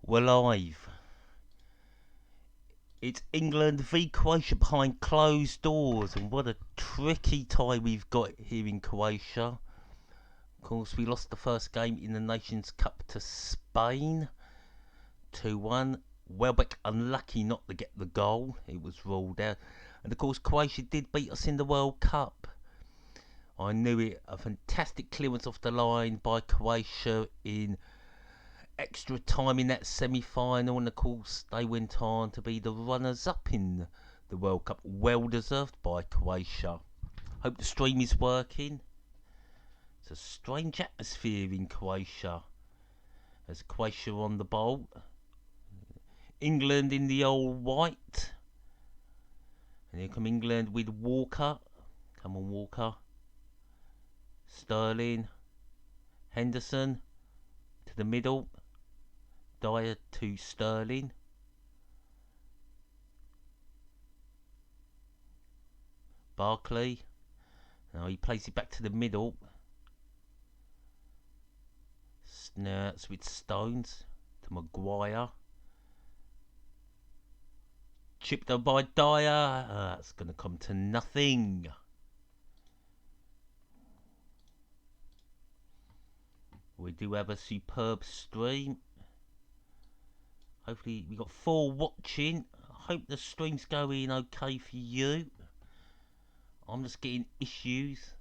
We're live. It's England v Croatia behind closed doors, and what a tricky tie we've got here in Croatia. Of course, we lost the first game in the Nations Cup to Spain 2-1. Welbeck unlucky not to get the goal, it was ruled out. And of course, Croatia did beat us in the World Cup. I knew it. A fantastic clearance off the line by Croatia in extra time in that semi-final, and of course they went on to be the runners-up in the World Cup. Well deserved by Croatia. Hope the stream is working. It's a strange atmosphere in Croatia as Croatia on the ball. England in the old white, and here come England with Walker. Come on, Walker. Sterling, Henderson to the middle. Dyer to Sterling. Barkley. Now he plays it back to the middle. Snurts with Stones to Maguire. Chipped up by Dyer. That's going to come to nothing. We do have a superb stream. Hopefully we got 4 watching. I hope the stream's going okay for you. I'm just getting issues.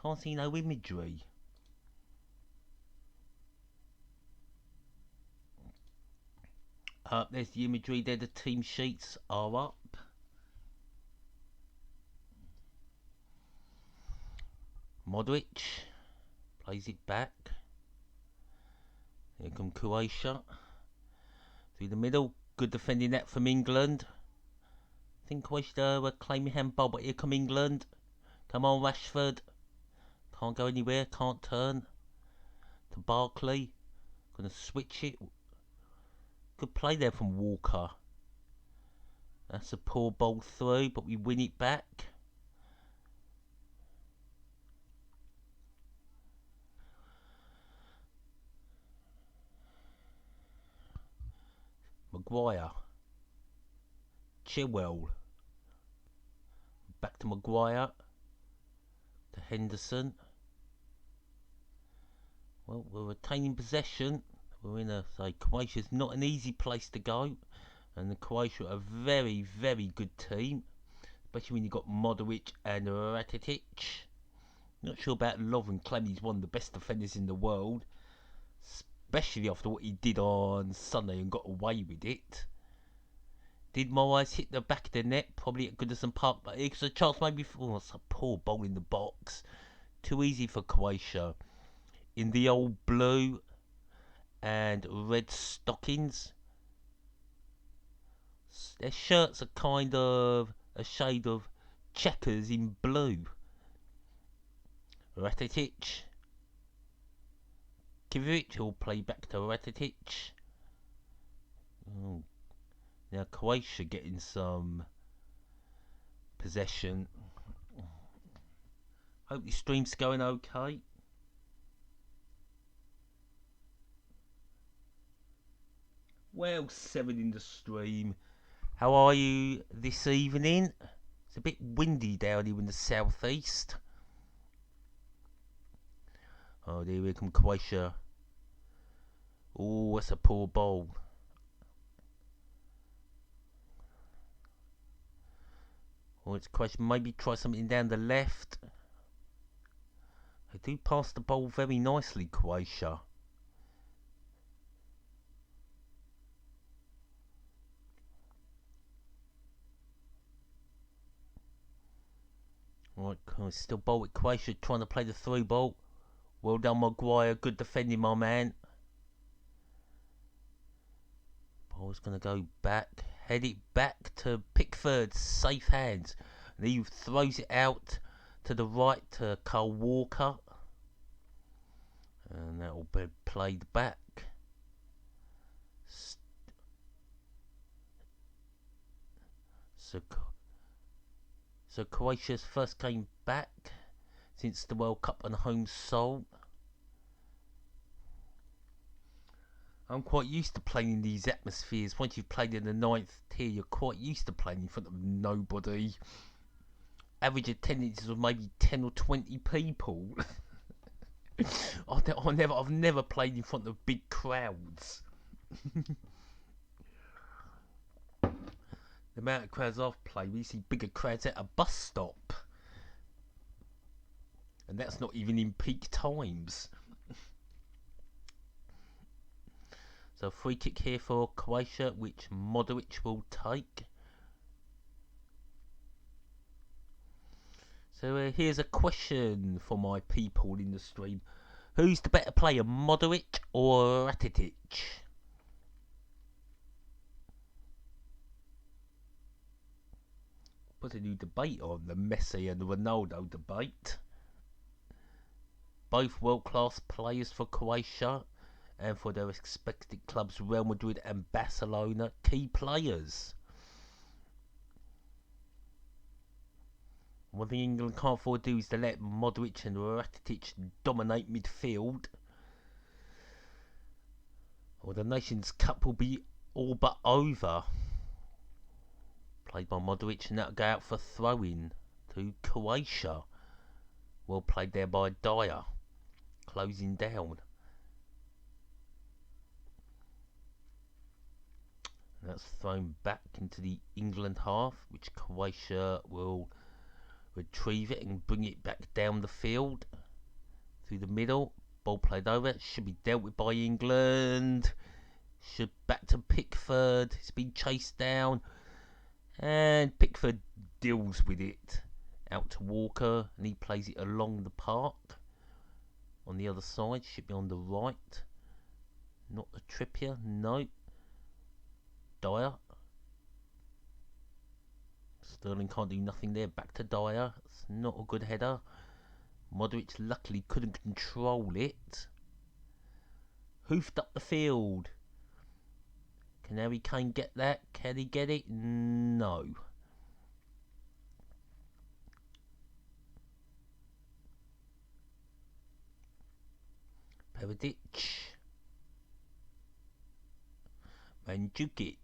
Can't see no imagery. There's the imagery there. The team sheets are up. Modric plays it back. Here come Croatia. Through the middle, good defending that from England. I think Croatia were claiming handball, but here come England. Come on, Rashford. Can't go anywhere, can't turn. To Barkley. Gonna switch it. Good play there from Walker. That's a poor ball through, but we win it back. Maguire. Chilwell. Back to Maguire. To Henderson. Well, we're retaining possession. We're in Croatia's not an easy place to go. And the Croatia are a very, very good team. Especially when you've got Modric and Rakitic. Not sure about Lovren claiming he's one of the best defenders in the world. Especially after what he did on Sunday and got away with it. Did Moraes hit the back of the net? Probably at Goodison Park, but it's a chance maybe for a poor ball in the box. Too easy for Croatia. In the old blue and red stockings. Their shirts are kind of a shade of checkers in blue. Rakitic. Kivic will play back to Rakitic. Oh. Now Croatia getting some possession. Hope the stream's going okay. Well, 7 in the stream. How are you this evening? It's a bit windy down here in the southeast. Oh, there we come Croatia. Oh, that's a poor ball. Oh, it's Croatia. Maybe try something down the left. They do pass the ball very nicely, Croatia. Right, still ball with Croatia trying to play the through ball. Well done, Maguire. Good defending, my man. Ball's going to go back. Head it back to Pickford. Safe hands. And he throws it out to the right to Kyle Walker. And that will be played back. So Croatia's first game back since the World Cup and home soul. I'm quite used to playing in these atmospheres. Once you've played in the ninth tier, you're quite used to playing in front of nobody. Average attendance was maybe 10 or 20 people. I've never played in front of big crowds. The amount of crowds I've played, we see bigger crowds at a bus stop. And that's not even in peak times. So free kick here for Croatia, which Modric will take. So here's a question for my people in the stream. Who's the better player, Modric or Rakitic? Put a new debate on, the Messi and the Ronaldo debate. Both world-class players for Croatia and for their respective clubs, Real Madrid and Barcelona, key players. One thing England can't afford to do is to let Modric and Rakitic dominate midfield, or the Nations Cup will be all but over. Played by Modric, and that'll go out for throw-in to Croatia. Well played there by Dyer, closing down. And that's thrown back into the England half, which Croatia will retrieve it and bring it back down the field through the middle. Ball played over, should be dealt with by England. Should back to Pickford. It's been chased down, and Pickford deals with it out to Walker, and he plays it along the park on the other side. Should be on the right, not the Trippier. No, Dyer. Sterling can't do nothing there. Back to Dyer. It's not a good header. Modric luckily couldn't control it. Hoofed up the field. Can Harry Kane get that? Can he get it? No. Perisic. Mandzukic.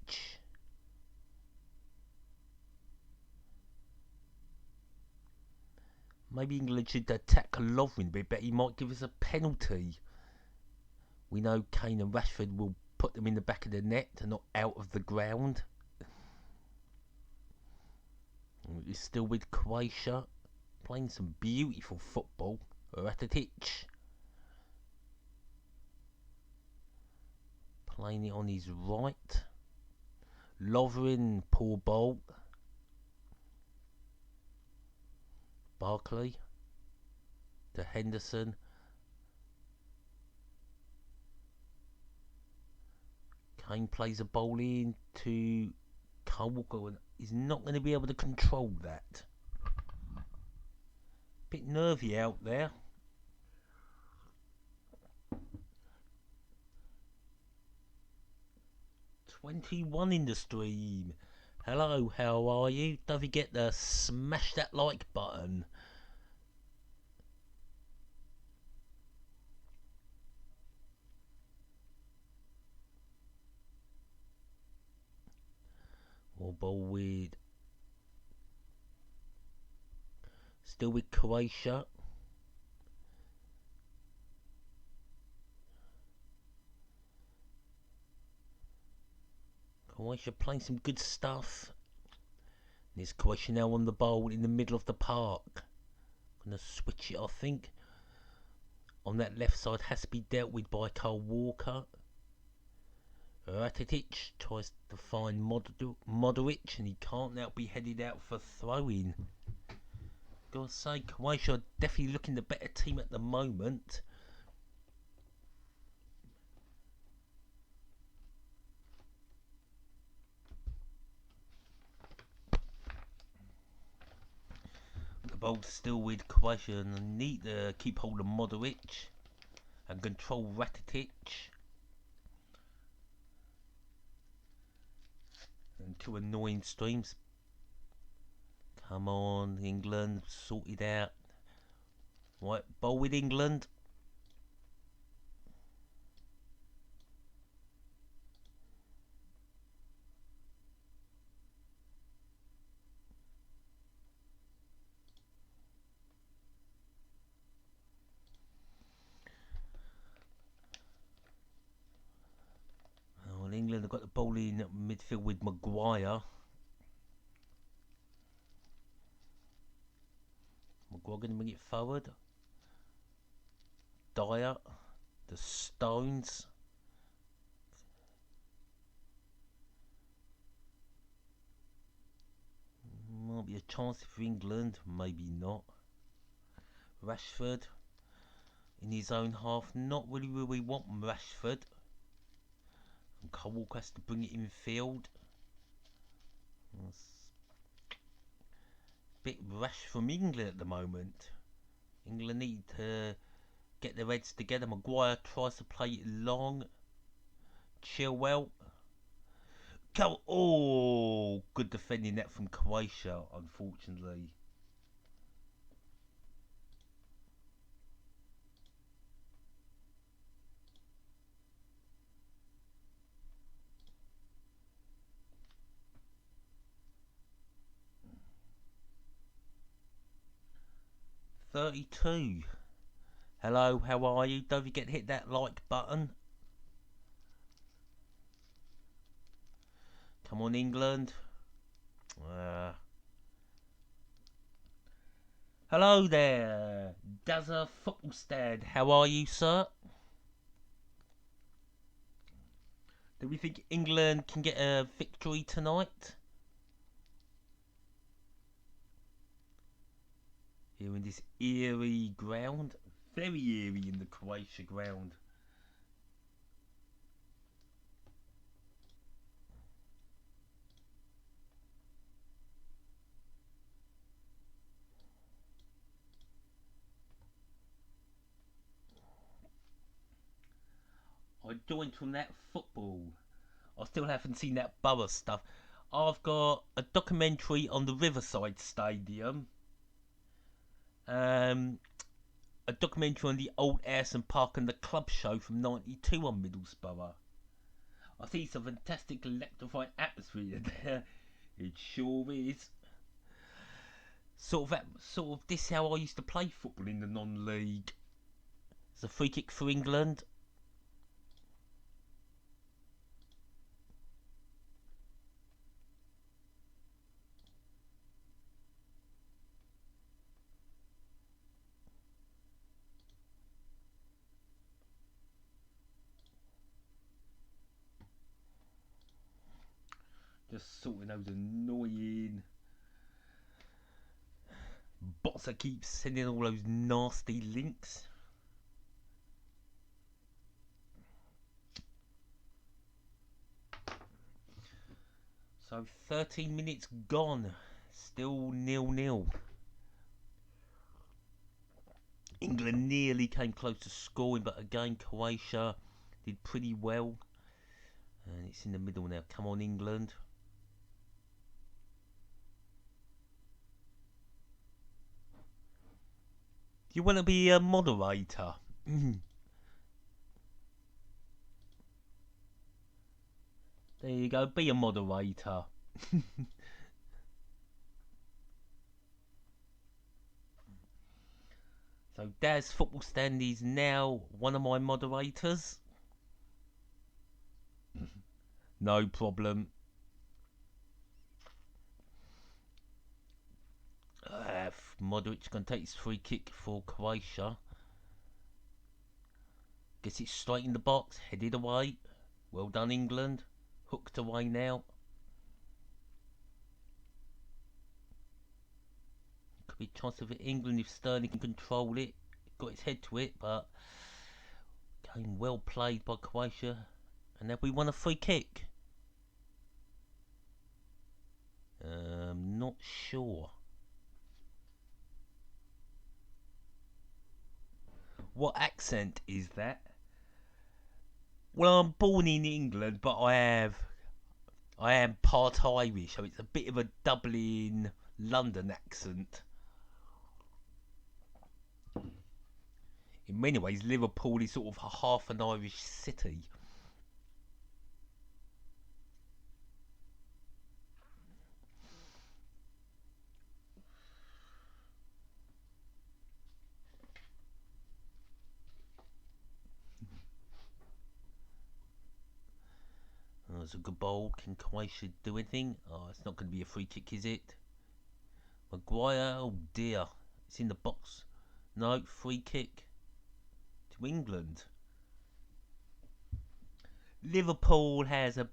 Maybe England should attack Lovren a bit better. He might give us a penalty. We know Kane and Rashford will put them in the back of the net and not out of the ground. It's still with Croatia, playing some beautiful football. Rakitic playing it on his right. Lovren, poor ball. Barkley to Henderson. Kane plays a ball in to Walker, and he's not going to be able to control that. Bit nervy out there. #21 in the stream. Hello, how are you? Don't forget to smash that like button. More ball with... Still with Croatia. Croatia playing some good stuff. There's Croatia now on the ball in the middle of the park. Gonna switch it, I think. On that left side has to be dealt with by Kyle Walker. Rakitic tries to find Modric, and he can't now, be headed out for throwing. Gotta say, Croatia are definitely looking the better team at the moment. The ball's still with Croatia, and they need to keep hold of Modric and control Rakitic. And two annoying streams. Come on, England, sort it out. Right, ball with England. got the ball in midfield with Maguire. Maguire going to bring it forward. Dyer. The Stones. Might be a chance for England, maybe not. Rashford in his own half, not really where we want Rashford. And Cole Walker has to bring it in field. That's a bit rash from England at the moment. England need to get their heads together. Maguire tries to play it long. Chilwell. Oh, good defending that from Croatia, unfortunately. $32. Hello, how are you? Don't forget to hit that like button. Come on, England. Hello there, Dazza Football Stand. How are you, sir? Do we think England can get a victory tonight? Here in this eerie ground. Very eerie in the Croatia ground. I joined from that football. I still haven't seen that Borough stuff. I've got a documentary on the Riverside Stadium. A documentary on the old Ayresome Park and the club show from '92 on Middlesbrough. I see some fantastic electrified atmosphere there. It sure is. Sort of this is how I used to play football in the non-league. It's a free kick for England. Just sorting those annoying bots that keep sending all those nasty links. So 13 minutes gone. Still 0-0. England nearly came close to scoring, but again Croatia did pretty well. And it's in the middle now. Come on, England. Do you want to be a moderator? There you go, be a moderator. So Daz Football Stand is now one of my moderators. No problem. Modric can take his free kick for Croatia. Gets it straight in the box, headed away. Well done, England. Hooked away now. Could be a chance of England if Sterling can control it. Got his head to it, but game well played by Croatia. And have we won a free kick? Not sure. What accent is that? Well, I'm born in England, but I am part Irish, so it's a bit of a Dublin, London accent. In many ways, Liverpool is sort of half an Irish city. was a good ball. Can Croatia do anything? Oh, it's not going to be a free kick, is it? Maguire, oh dear. It's in the box. No, free kick to England. Liverpool has a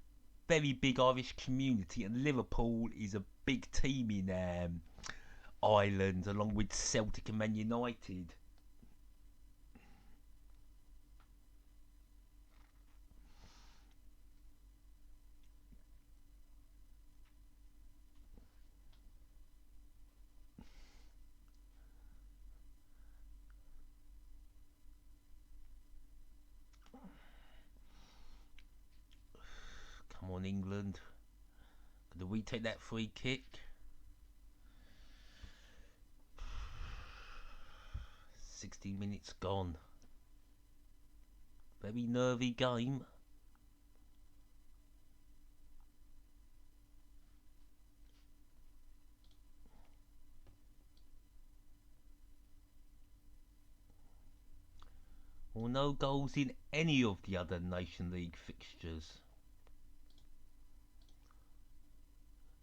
very big Irish community, and Liverpool is a big team in Ireland, along with Celtic and Man United. Come on, England. Could we take that free kick? 16 minutes gone. Very nervy game. Well, no goals in any of the other Nation League fixtures.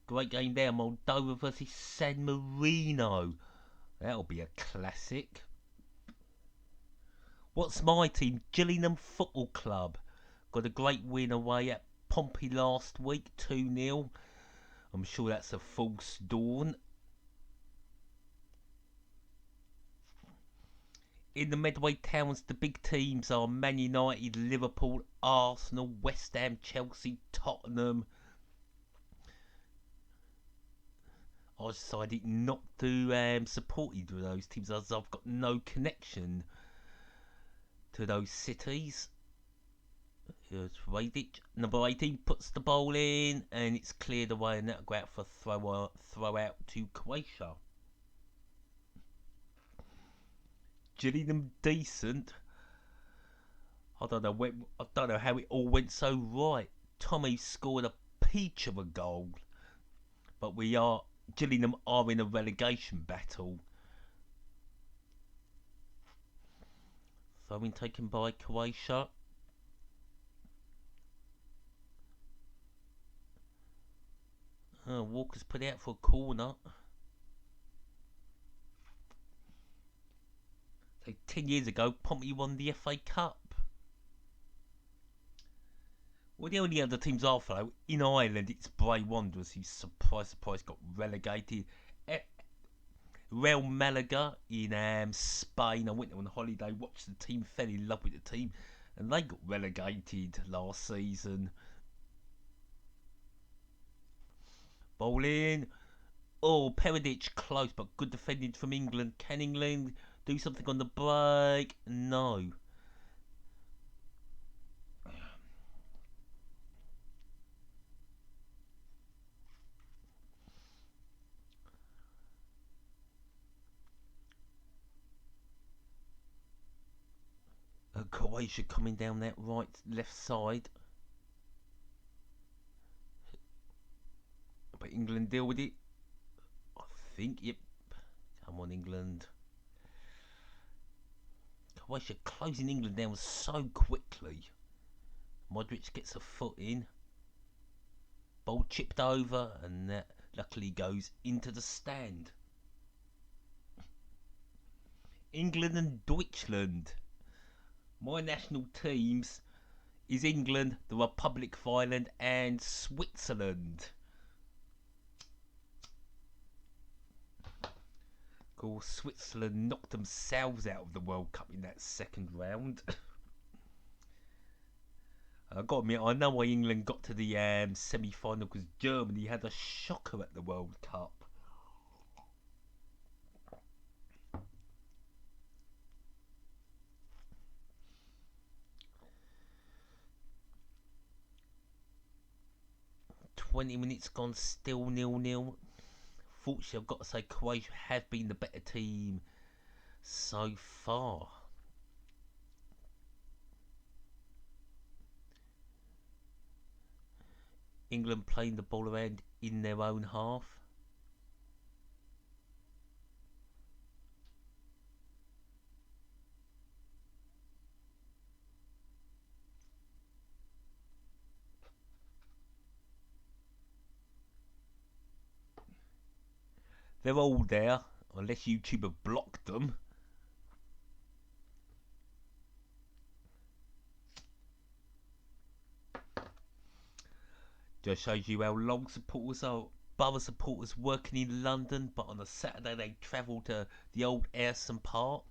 Great game there, Moldova versus San Marino. That'll be a classic. What's my team? Gillingham Football Club. Got a great win away at Pompey last week, 2-0. I'm sure that's a false dawn. In the Medway Towns, the big teams are Man United, Liverpool, Arsenal, West Ham, Chelsea, Tottenham. I decided not to support either of those teams as I've got no connection to those cities. Here's Radic. Number 18 puts the ball in and it's cleared away, and that'll go out for throw out to Croatia. Gillingham decent. I don't know how it all went so right. Tommy scored a peach of a goal, but Gillingham are in a relegation battle. Throw-in taken by Croatia. Walker's put out for a corner. So 10 years ago, Pompey won the FA Cup. Well, the only other teams I follow in Ireland, it's Bray Wanderers, who surprise got relegated. Real Malaga in Spain. I went on holiday, watched the team, fell in love with the team, and they got relegated last season. Ball in. Oh, Peredic close, but good defending from England. Can England do something on the break? No. Croatia coming down that left side. But England deal with it. I think, yep. Come on, England. Croatia closing England down so quickly. Modric gets a foot in. Ball chipped over, and that luckily goes into the stand. England and Deutschland. My national teams is England, the Republic of Ireland, and Switzerland. Of course, Switzerland knocked themselves out of the World Cup in that second round. I've got to admit, I know why England got to the semi-final, because Germany had a shocker at the World Cup. "20 minutes gone, still 0-0. Fortunately, I've got to say Croatia have been the better team so far. England playing the ball around in their own half. They're all there, unless YouTube have blocked them. Just shows you how long supporters are. Borough supporters working in London, but on a Saturday they travel to the old Ayrton Park.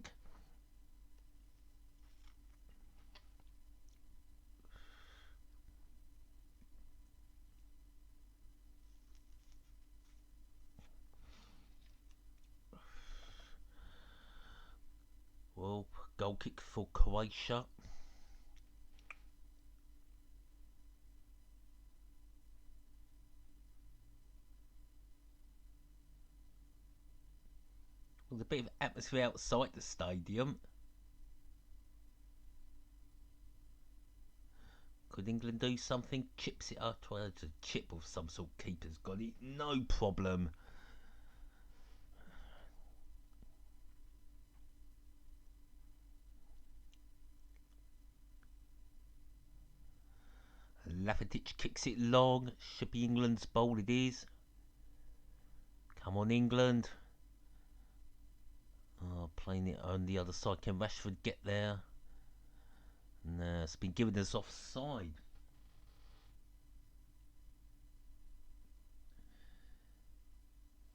Well, goal kick for Croatia. There's a bit of atmosphere outside the stadium. Could England do something? Chips it up. Try to chip of some sort. Keeper's got it. No problem. Lafatic kicks it long. Should be England's ball. It is. Come on, England. Oh, playing it on the other side. Can Rashford get there? No, it's been given us offside.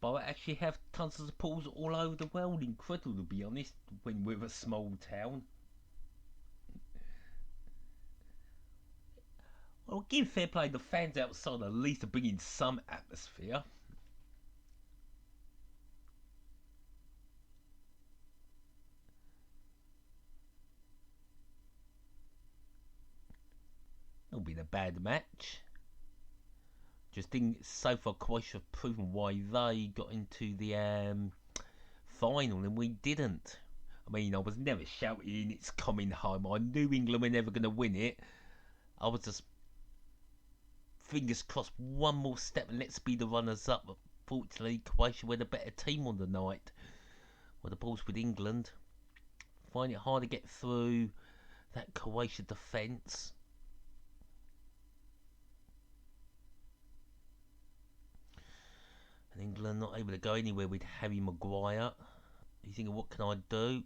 But I actually have tons of supporters all over the world. Incredible, to be honest, when we're a small town. Well, give fair play. The fans outside at least are bringing some atmosphere. It'll be a bad match. Just think so far Croatia have proven why they got into the final and we didn't. I mean, I was never shouting it's coming home. I knew England were never going to win it. I was just fingers crossed one more step and let's be the runners up. But fortunately, Croatia were the better team on the night. Well, the ball's with England. Find it hard to get through that Croatia defence. And England not able to go anywhere with Harry Maguire. He's thinking, what can I do?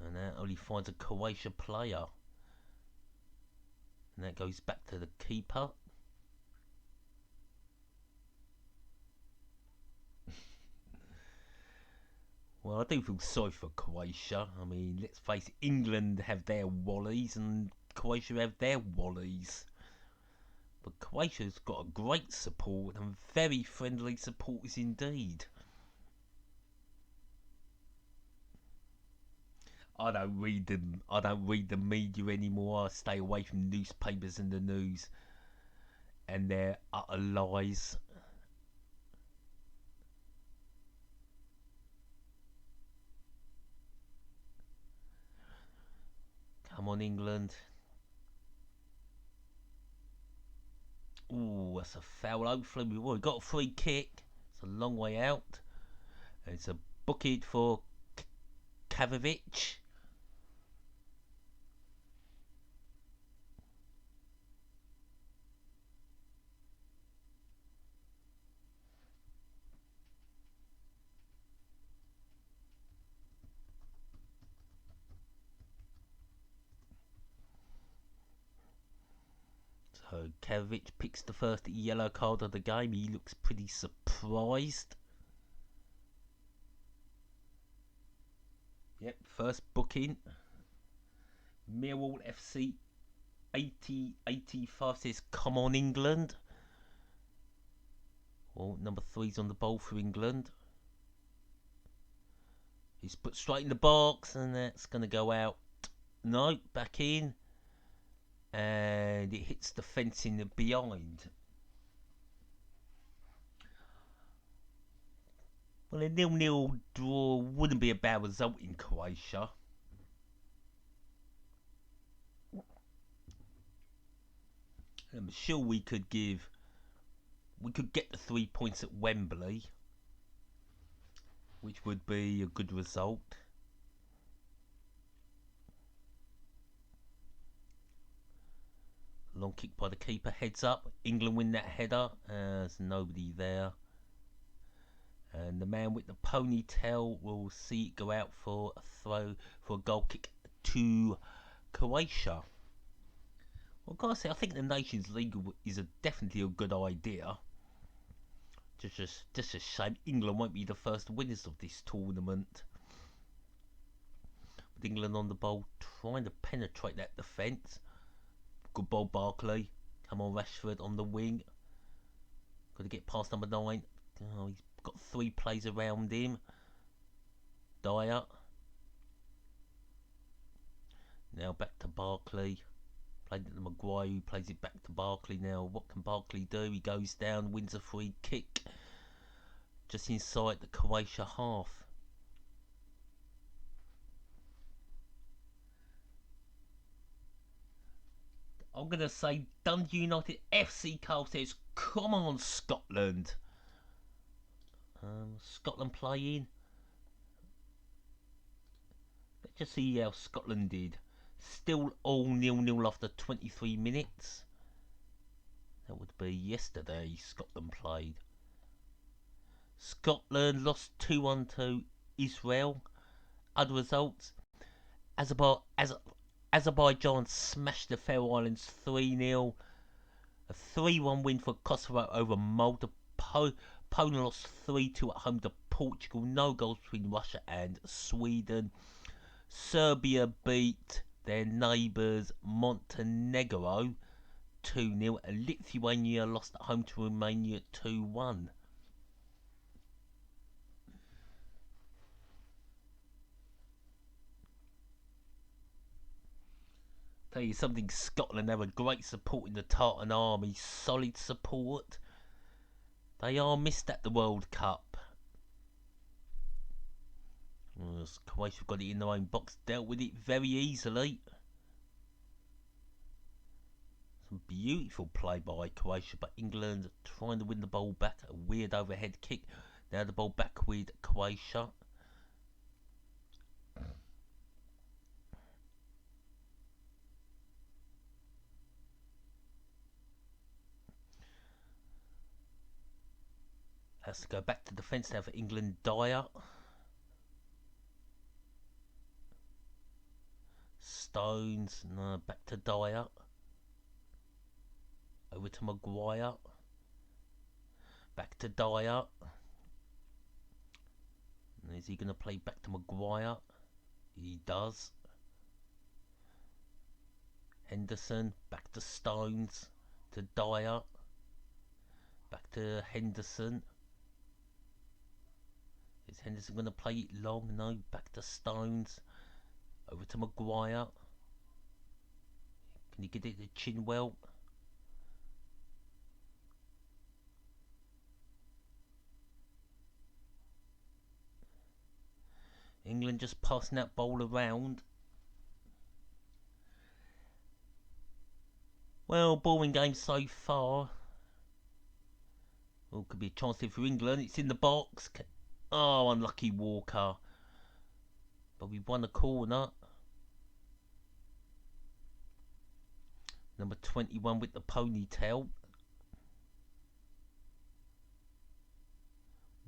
And that only finds a Croatia player. And that goes back to the keeper. Well, I do feel sorry for Croatia. I mean, let's face it, England have their wallies and Croatia have their wallies. But Croatia's got a great support and very friendly supporters indeed. I don't read the media anymore. I stay away from newspapers and the news and their utter lies. Come on, England. Ooh, that's a foul. Hopefully we've got a free kick. It's a long way out. And it's a bucket for Kavavic. So Kavavic picks the first yellow card of the game. He looks pretty surprised. Yep, first booking. Millwall FC 80-85 says, come on, England. Well, number 3's on the ball for England. He's put straight in the box, and that's going to go out. No, back in. And it hits the fencing behind. Well, a 0-0 draw wouldn't be a bad result in Croatia. I'm sure we could get the 3 points at Wembley, which would be a good result. Long kick by the keeper, heads up. England win that header. There's nobody there. And the man with the ponytail will see it go out for a throw for a goal kick to Croatia. Well, gotta say, I think the Nations League is definitely a good idea. Just a shame England won't be the first winners of this tournament. With England on the ball, trying to penetrate that defence. Good ball, Barkley. Come on, Rashford on the wing. Got to get past number 9. Oh, he's got 3 players around him. Dyer. Now back to Barkley. Played it to Maguire, who plays it back to Barkley now. What can Barkley do? He goes down, wins a free kick. Just inside the Croatia half. I'm going to say Dundee United FC Carl says, come on Scotland. Scotland playing. Let's just see how Scotland did. Still all 0-0 after 23 minutes. That would be yesterday Scotland played. Scotland lost 2-1 to Israel. Other results. Azerbaijan smashed the Faroe Islands 3-0. A 3-1 win for Kosovo over Malta. Poland lost 3-2 at home to Portugal. No goals between Russia and Sweden. Serbia beat their neighbours Montenegro 2-0. And Lithuania lost at home to Romania 2-1. Tell you something, Scotland have a great support in the Tartan Army. Solid support. They are missed at the World Cup. Croatia got it in their own box. Dealt with it very easily. Some beautiful play by Croatia, but England trying to win the ball back. A weird overhead kick. Now the ball back with Croatia. Has to go back to defence now for England. Dyer. Stones. No, back to Dyer. Over to Maguire. Back to Dyer. Is he going to play back to Maguire? He does. Henderson. Back to Stones. To Dyer. Back to Henderson. Is Henderson going to play it long? No. Back to Stones. Over to Maguire. Can he get it to Chinwell? England just passing that ball around. Well, boring game so far. Well, could be a chance here for England. It's in the box. Oh, unlucky Walker. But we won a corner. Number 21 with the ponytail.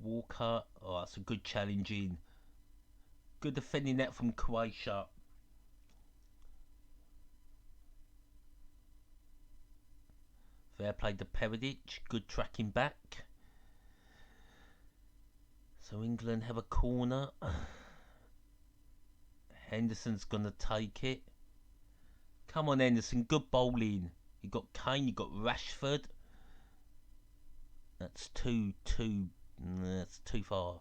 Walker. Oh, that's a good challenge in. Good defending that from Croatia. Fair play to Perisic. Good tracking back. So England have a corner. Henderson's going to take it. Come on, Henderson. Good bowling. You got Kane. You got Rashford. That's that's too far.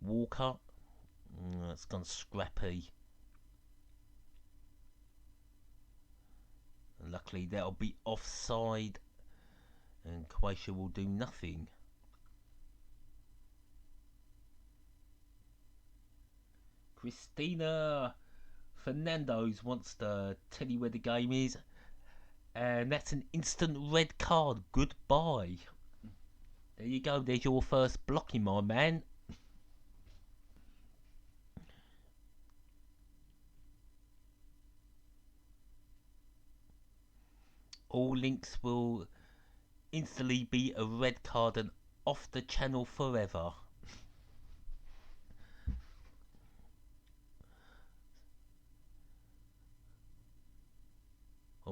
Walker. That's gone scrappy. And luckily that'll be offside. And Croatia will do nothing. Christina Fernandez wants to tell you where the game is. And that's an instant red card. Goodbye. There you go. There's your first blocking, my man. All links will instantly be a red card and off the channel forever.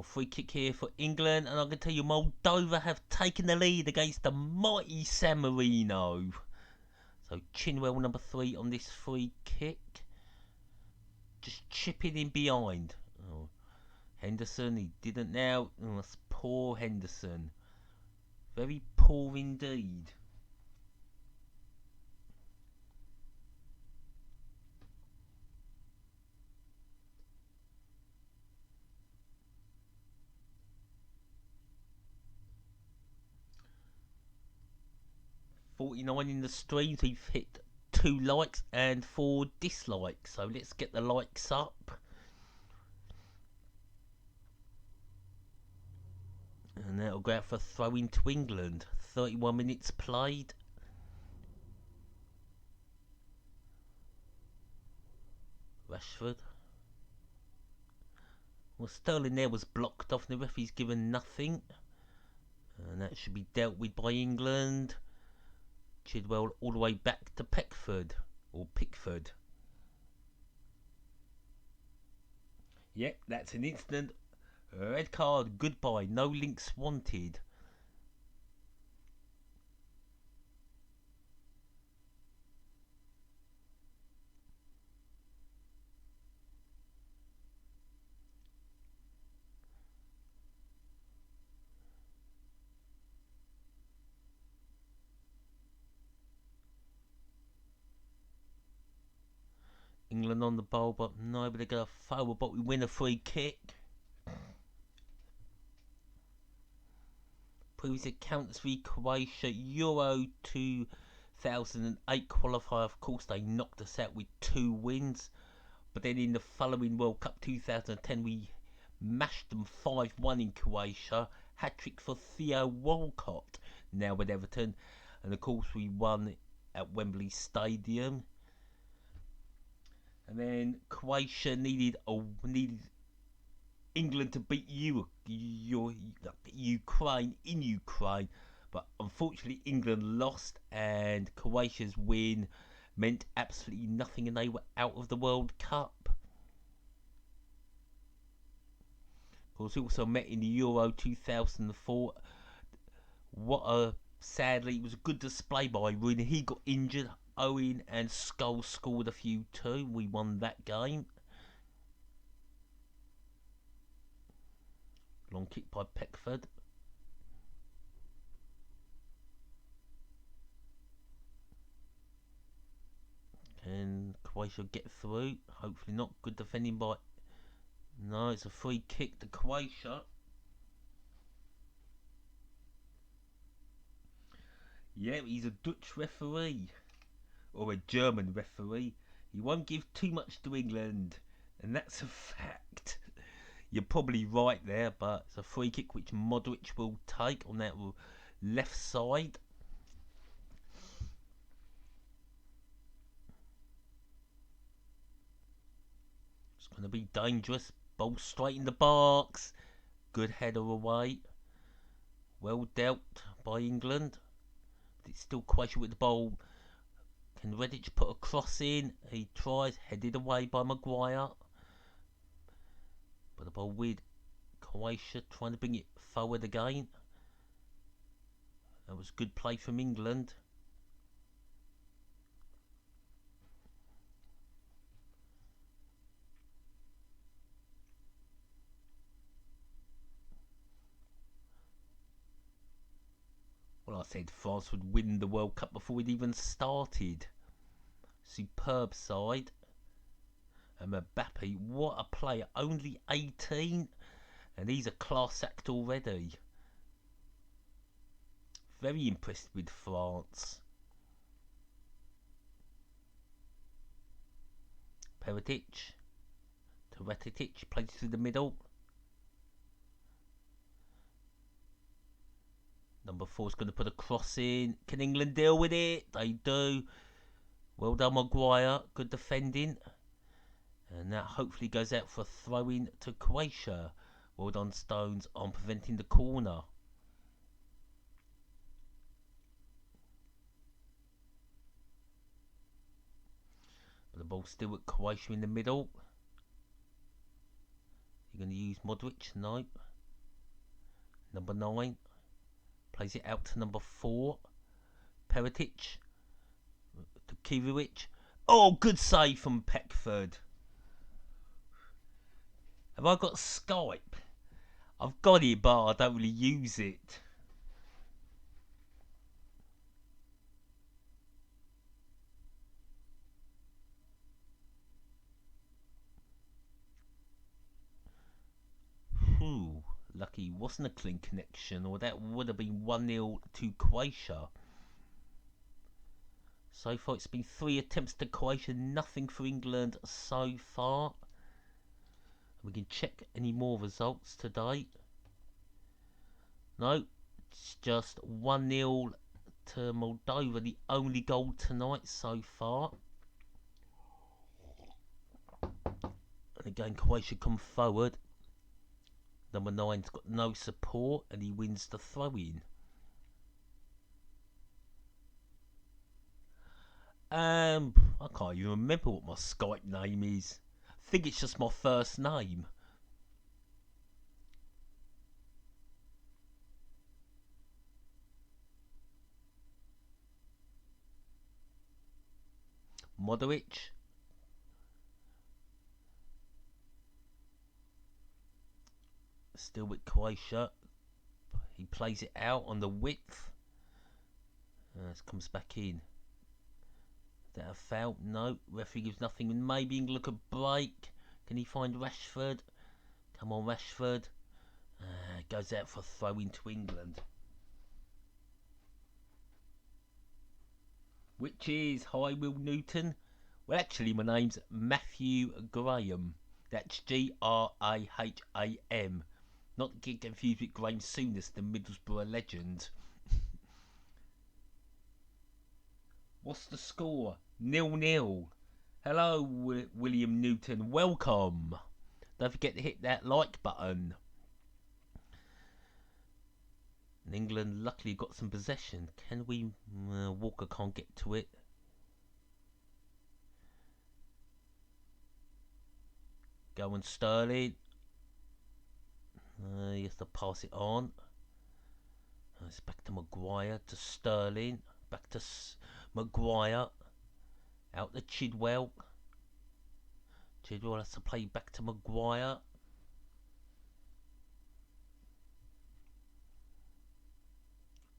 free kick here for England, and I can tell you Moldova have taken the lead against the mighty San Marino. So Chinwell number 3 on this free kick. Just chipping in behind. Oh, Henderson, he didn't now. Oh, that's poor Henderson. Very poor indeed. .49 in the streams. We've hit 2 likes and 4 dislikes. So let's get the likes up. And that'll go out for a throw into England. 31 minutes played. Rashford. Well, Sterling there was blocked off. The referee's given nothing. And that should be dealt with by England. Chidwell all the way back to Pickford. Yep, that's an instant red card. Goodbye. No links wanted. England on the ball, but nobody got a foul, but we win a free kick. Proves it counts for Croatia. Euro 2008 qualifier, of course, they knocked us out with 2 wins. But then in the following World Cup 2010, we mashed them 5-1 in Croatia. Hat-trick for Theo Walcott, now with Everton. And of course, we won at Wembley Stadium. And then Croatia needed England to beat Ukraine in Ukraine, but unfortunately England lost, and Croatia's win meant absolutely nothing, and they were out of the World Cup. Of course, we also met in the Euro 2004. Sadly, it was a good display by Rooney. He got injured. Owen and Scholes scored a few too. We won that game. Long kick by Pickford. Can Croatia get through? Hopefully not. Good defending by... No, it's a free kick to Croatia. Yeah, he's a Dutch referee. Or a German referee. He won't give too much to England. And that's a fact. You're probably right there, but it's a free kick which Modric will take on that left side. It's going to be dangerous. Ball straight in the box. Good header away. Well dealt by England. But it's still Croatia with the ball. Can Redditch put a cross in? He tries, headed away by Maguire. But the ball with Croatia trying to bring it forward again. That was good play from England. Well, I said France would win the World Cup before it even started. Superb side. And Mbappe, what a player. Only 18. And he's a class act already. Very impressed with France. Perisic. To Rakitic. Plays through the middle. Number 4 is going to put a cross in. Can England deal with it? They do. Well done, Maguire. Good defending. And that hopefully goes out for a throw-in to Croatia. Well done, Stones, on preventing the corner. But the ball's still at Croatia in the middle. You're going to use Modric? No. Number 9 plays it out to number 4. Peritic to Kivic. Oh, good save from Peckford. Have I got Skype? I've got it, but I don't really use it. Lucky it wasn't a clean connection, or that would have been 1-0 to Croatia. So far it's been 3 attempts to Croatia, nothing for England so far. We can check any more results today. No, it's just 1-0 to Moldova, the only goal tonight so far. And again, Croatia come forward. Number 9's got no support and he wins the throw-in. I can't even remember what my Skype name is. I think it's just my first name. Modric. Still with Croatia. He plays it out on the width. It comes back in. Is that a foul? No. Referee gives nothing. Maybe England could break. Can he find Rashford? Come on, Rashford. Goes out for a throw into England. Which is, hi Will Newton. Well, actually, my name's Matthew Graham. That's Graham. Not to get confused with Graham Souness, the Middlesbrough legend. What's the score? 0-0. Hello, William Newton. Welcome. Don't forget to hit that like button. And England luckily got some possession. Can we? Walker can't get to it. Go on, Sterling. He has to pass it on. It's back to Maguire, to Sterling. Back to Maguire. Out to Chidwell. Chidwell has to play back to Maguire.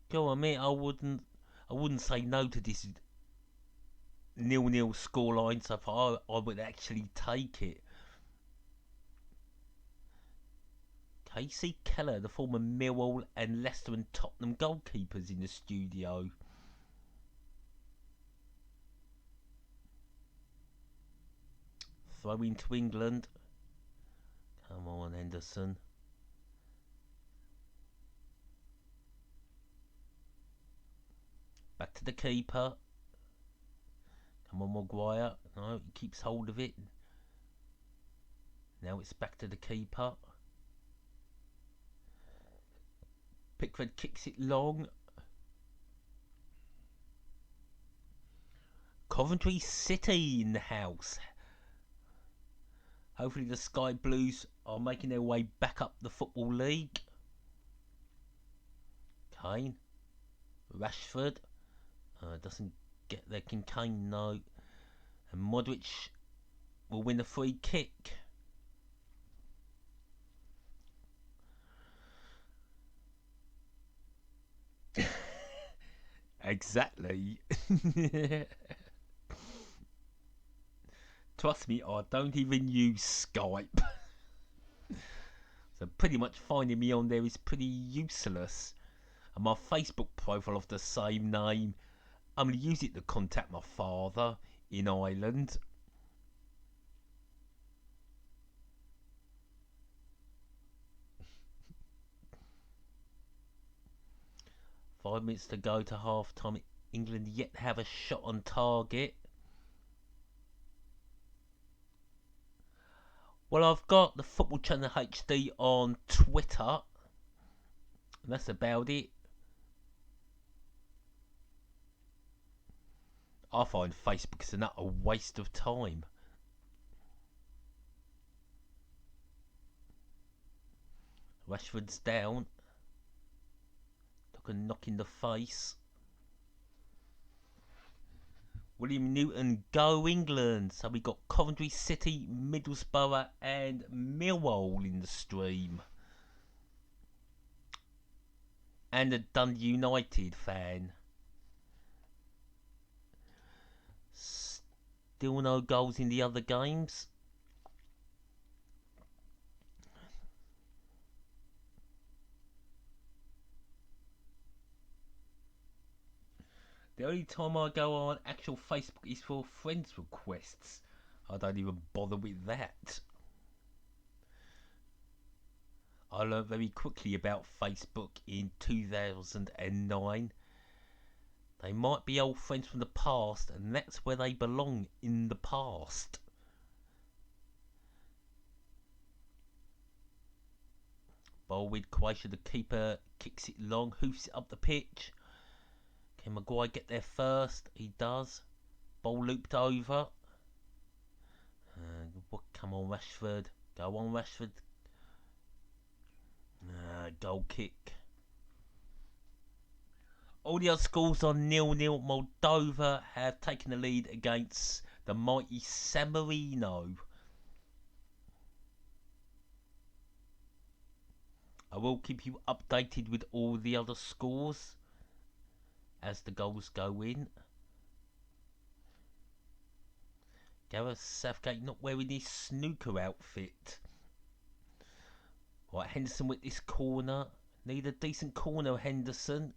Go on, mate. I wouldn't say no to this 0-0 scoreline so far. I would actually take it. Casey Keller, the former Millwall and Leicester and Tottenham goalkeepers in the studio. Throw into England. Come on, Henderson. Back to the keeper. Come on, Maguire. No, he keeps hold of it. Now it's back to the keeper. Pickford kicks it long. Coventry City in the house. Hopefully the Sky Blues are making their way back up the Football League. Kane. Rashford. Doesn't get there. Kane, no. And Modric will win the free kick. Exactly. Trust me, I don't even use Skype. So pretty much finding me on there is pretty useless. And my Facebook profile of the same name, I'm going to use it to contact my father in Ireland. Five minutes to go to half time. England yet have a shot on target. Well, I've got the Football Channel HD on Twitter. And that's about it. I find Facebook is a waste of time. Rashford's down. took a knock in the face. William Newton, go England. So we got Coventry City, Middlesbrough and Millwall in the stream. And a Dundee United fan. Still no goals in the other games. The only time I go on actual Facebook is for friends requests. I don't even bother with that. I learned very quickly about Facebook in 2009. They might be old friends from the past, and that's where they belong, in the past. Ball with Croatia, the keeper kicks it long, hoofs it up the pitch. Can Maguire get there first? He does. Ball looped over. Come on, Rashford. Go on, Rashford. Goal kick. All the other scores are 0-0. Moldova have taken the lead against the mighty San Marino. I will keep you updated with all the other scores as the goals go in. Gareth Southgate not wearing his snooker outfit. Right, Henderson with this corner. Need a decent corner, Henderson.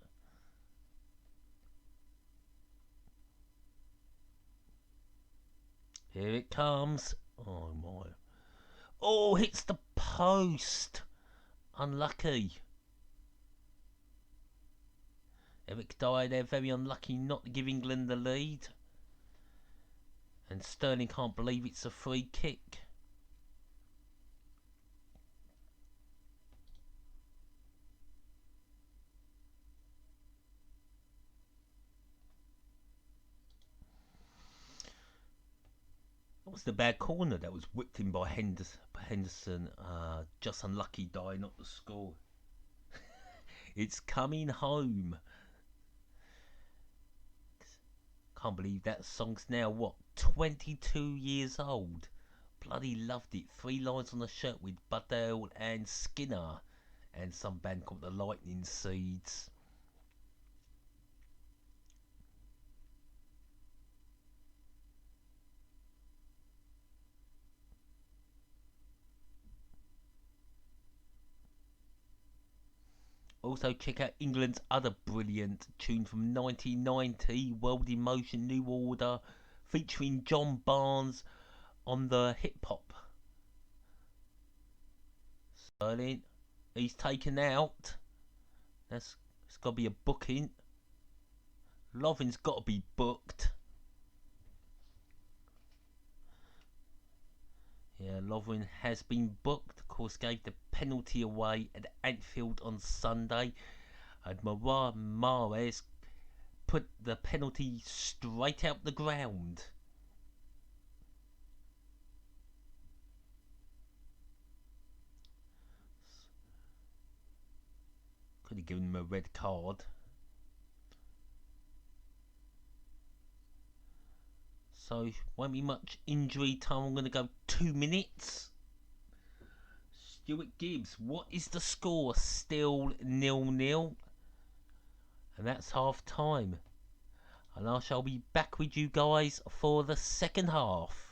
Here it comes. Oh my. Oh, hits the post. Unlucky. Eric Dyer there, very unlucky not to give England the lead. And Sterling can't believe it's a free kick. That was the bad corner that was whipped in by Henderson. Just unlucky Dyer not to score. It's coming home. Can't believe that song's now, what, 22 years old. Bloody loved it. 3 lines on the shirt with Badelj and Skinner. And some band called the Lightning Seeds. Also check out England's other brilliant tune from 1990, World in Motion, New Order, featuring John Barnes on the hip hop. Sterling, he's taken out. It's got to be a booking. Lovren's got to be booked. Yeah, Lovren has been booked. Of course, gave the penalty away at Anfield on Sunday. And Mahrez put the penalty straight out the ground. Could have given him a red card. So, won't be much injury time. I'm going to go 2 minutes. Stuart Gibbs, what is the score? Still 0-0. And that's half time. And I shall be back with you guys for the second half.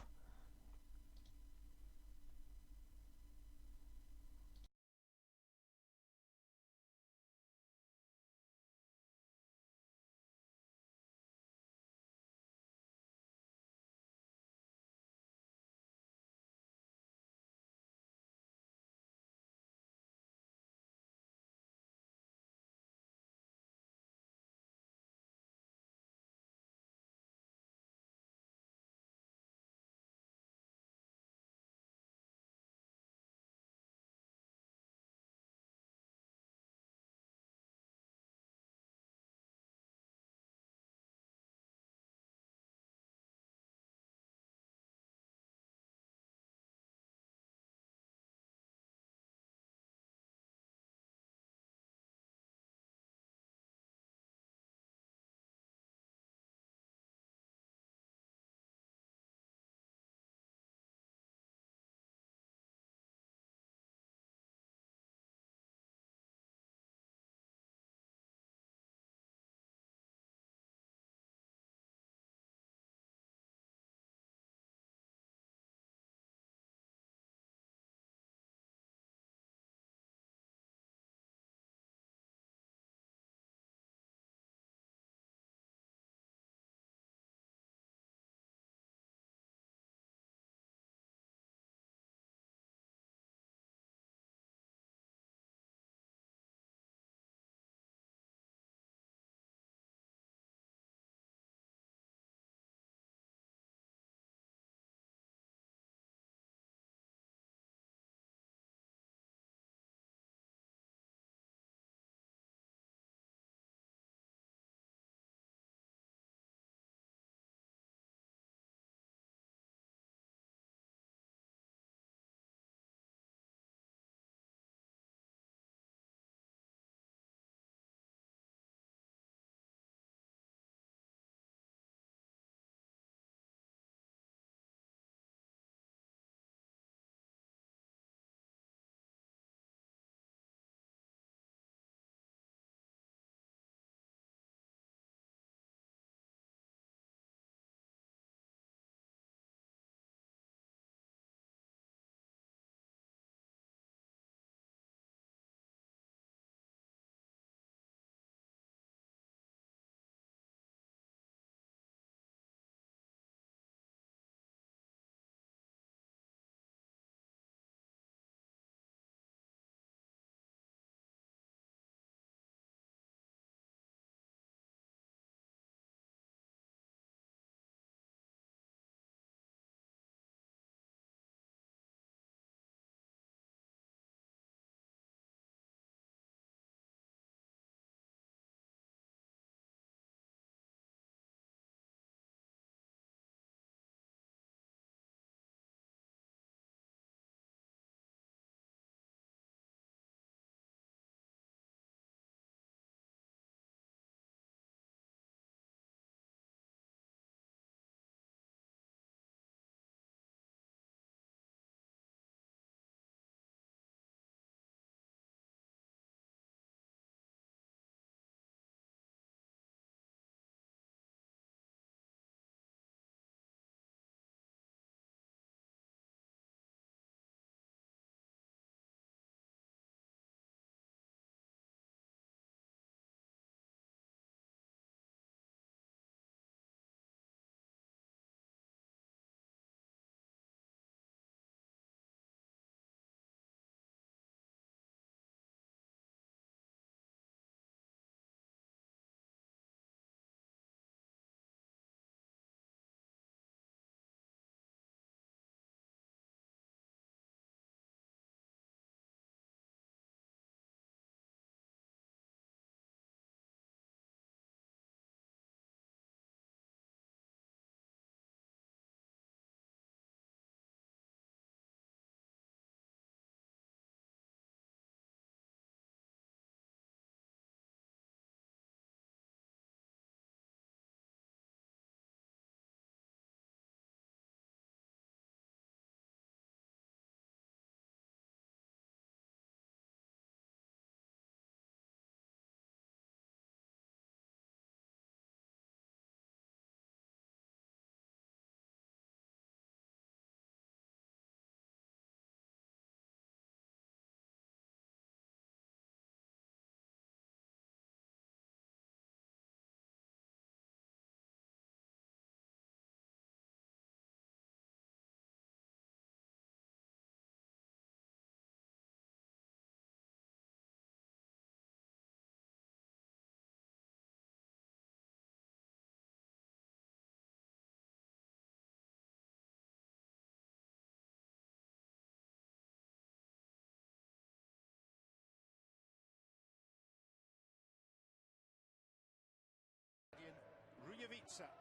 Pjaca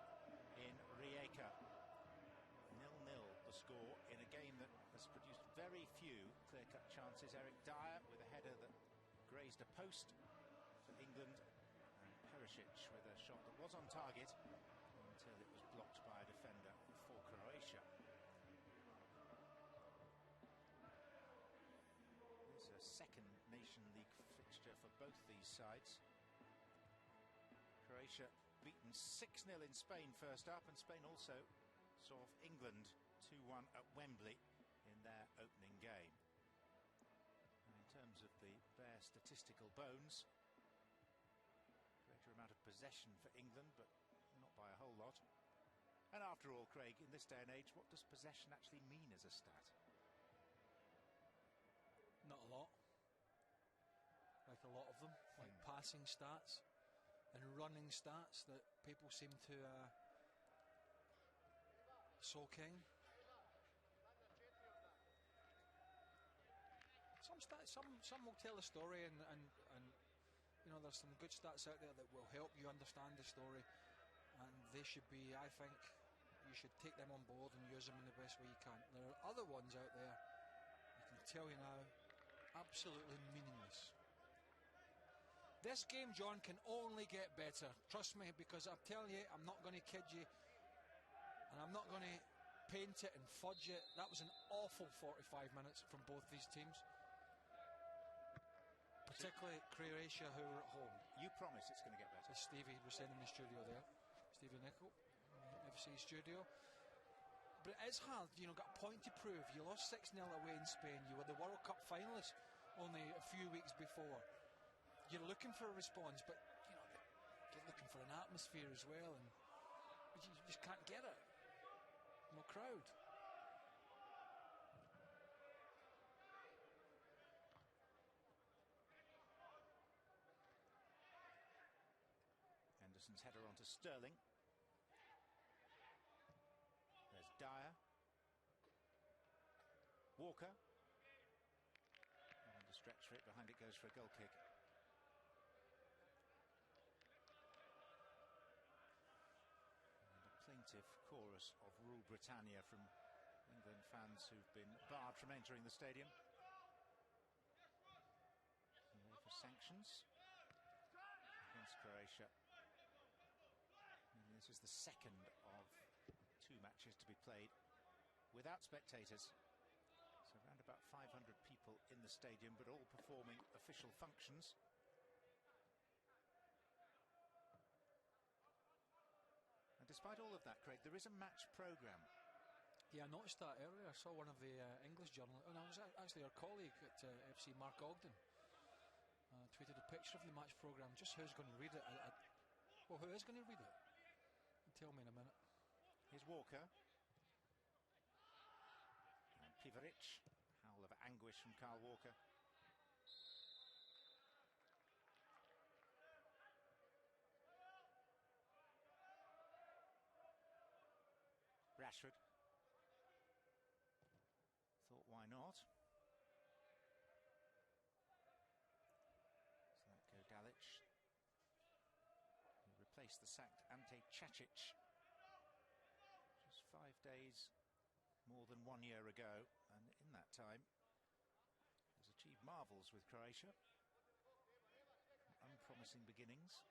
in Rijeka. 0-0 the score in a game that has produced very few clear-cut chances. Eric Dyer with a header that grazed a post for England, and Perisic with a shot that was on target until it was blocked by a defender for Croatia. It's a second Nation League fixture for both these sides. Croatia beaten 6-0 in Spain first up, and Spain also saw off England 2-1 at Wembley in their opening game. And in terms of the bare statistical bones, greater amount of possession for England, but not by a whole lot. And after all, Craig, in this day and age, what does possession actually mean as a stat? Not a lot. Like a lot of them, like passing stats and running stats that people seem to soak in. Some stats, some will tell a story, and you know, there's some good stats out there that will help you understand the story, and they should be, I think, you should take them on board and use them in the best way you can. There are other ones out there, I can tell you now, absolutely meaningless. This game, John, can only get better. Trust me, because I'm telling you, I'm not going to kid you, and I'm not going to paint it and fudge it. That was an awful 45 minutes from both these teams, particularly Croatia, who are at home. You promise it's going to get better. As Stevie was saying in the studio there, Stevie Nicol, FC studio. But it is hard, you know, got a point to prove. You lost 6-0 away in Spain. You were the World Cup finalists only a few weeks before. You're looking for a response, but you know, you're looking for an atmosphere as well, and you just can't get it. No crowd. Henderson's header onto Sterling. There's Dyer. Walker. And the stretch for it, behind it goes for a goal kick. Plaintive chorus of Rule Britannia from England fans who've been barred from entering the stadium. UEFA sanctions against Croatia. And this is the second of 2 matches to be played without spectators. So around about 500 people in the stadium, but all performing official functions. And despite all of that, Craig, there is a match programme. Yeah, I noticed that earlier. I saw one of the English journalists, and I was actually our colleague at FC, Mark Ogden, tweeted a picture of the match programme. Just who's going to read it? Well, who is going to read it? Tell me in a minute. Here's Walker. And Pivaric. Howl of anguish from Kyle Walker. Rashford. Thought, why not? So that go Badelj. He replaced the sacked Ante Čačić just 5 days more than 1 year ago, and in that time has achieved marvels with Croatia. Unpromising beginnings.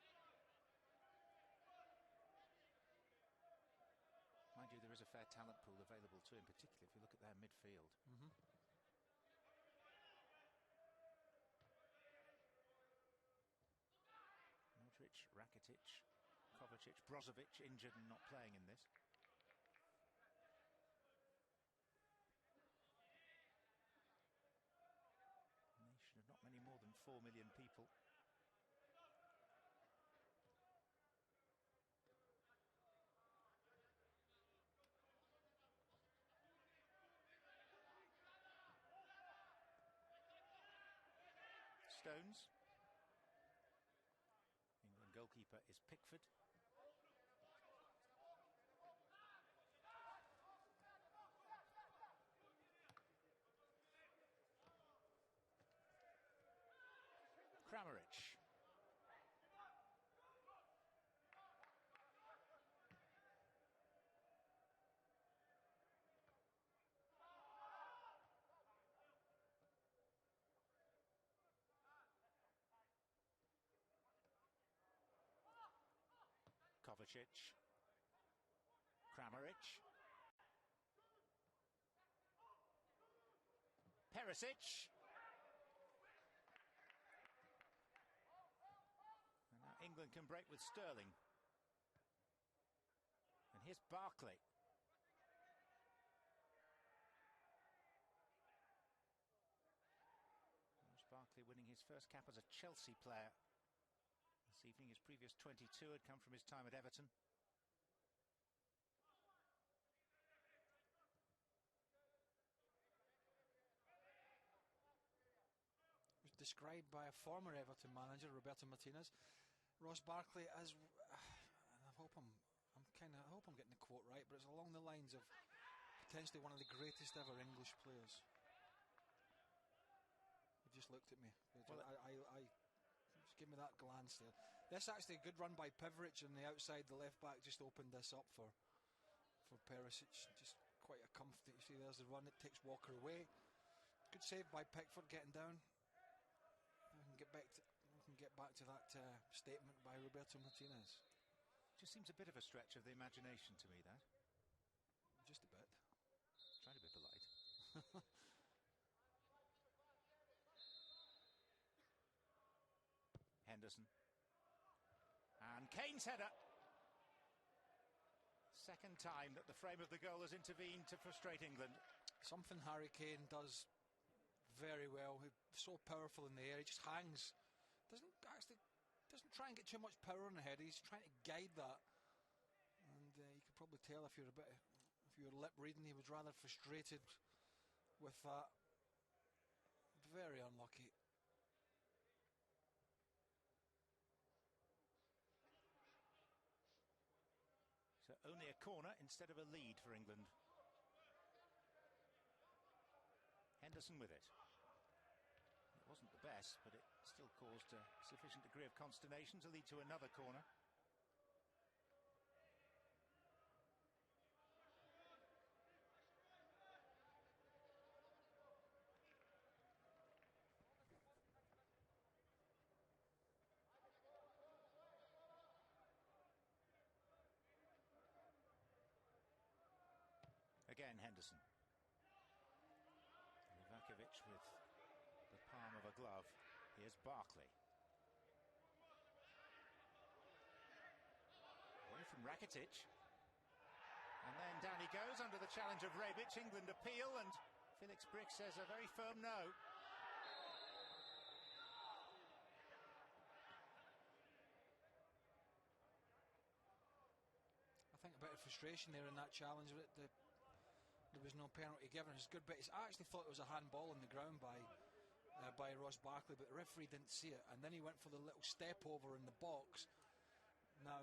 Mind you, there is a fair talent pool available to him, particularly if you look at their midfield. Modric, Rakitic, Kovacic, Brozovic injured and not playing in this. A nation of not many more than 4 million people. Stones. England goalkeeper is Pickford. Kramaric. Kovacic. Kramaric. Perisic. And now England can break with Sterling. And here's Barkley. There's Barkley winning his first cap as a Chelsea player this evening. His previous 22 had come from his time at Everton. Was described by a former Everton manager, Roberto Martinez, Ross Barkley as, and I hope I'm getting the quote right, but it's along the lines of potentially one of the greatest ever English players. He just looked at me. Well, I just give me that glance there. This actually a good run by Pivaric on the outside. The left back just opened this up for Perisic. Just quite a comfort. You see, there's the run that takes Walker away. Good save by Pickford getting down. We can get back to that statement by Roberto Martinez. Just seems a bit of a stretch of the imagination to me, that. Just a bit. Trying to be polite. Henderson. And Kane's header. Second time that the frame of the goal has intervened to frustrate England. Something Harry Kane does very well. He's so powerful in the air. He just hangs. Doesn't try and get too much power on the head. He's trying to guide that. And you could probably tell if you're lip reading, he was rather frustrated with that. Very unlucky. So only a corner instead of a lead for England. Henderson with it. It wasn't the best, but it still caused a sufficient degree of consternation to lead to another corner. Again, Henderson. Livakovic with the palm of a glove. Here's Barkley. Away from Rakitic. And then down he goes under the challenge of Rebic. England appeal, and Felix Brych says a very firm no. I think a bit of frustration there in that challenge. There was no penalty given. It's a good bit. I actually thought it was a handball on the ground by Ross Barkley, but the referee didn't see it, and then he went for the little step over in the box. Now,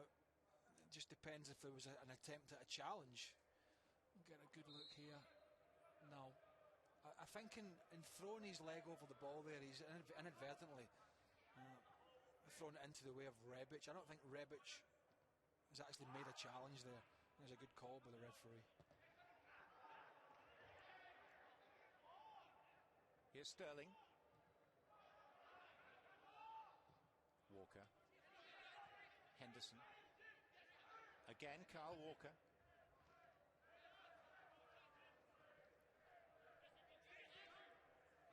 it just depends if there was an attempt at a challenge. We'll get a good look here. No, I think in throwing his leg over the ball there, he's inadvertently thrown it into the way of Rebic. I don't think Rebic has actually made a challenge there. There's a good call by the referee. Here's Sterling. Walker. Henderson. Again, Kyle Walker.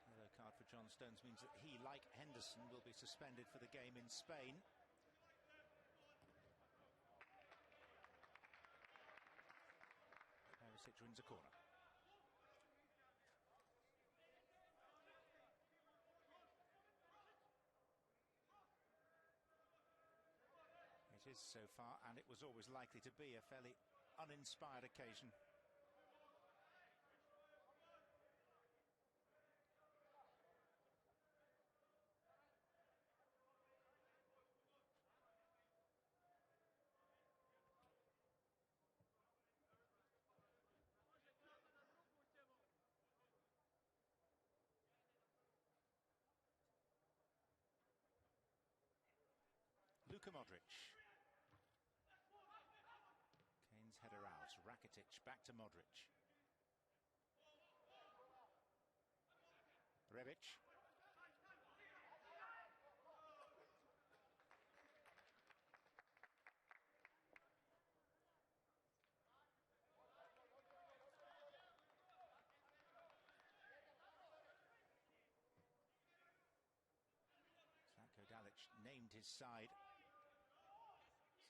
Yellow card for John Stones means that he, like Henderson, will be suspended for the game in Spain. Perisic wins a corner. It is so far, and it was always likely to be a fairly uninspired occasion. Luka Modric. Kane's header out. Rakitic back to Modric. Rebic. find his side.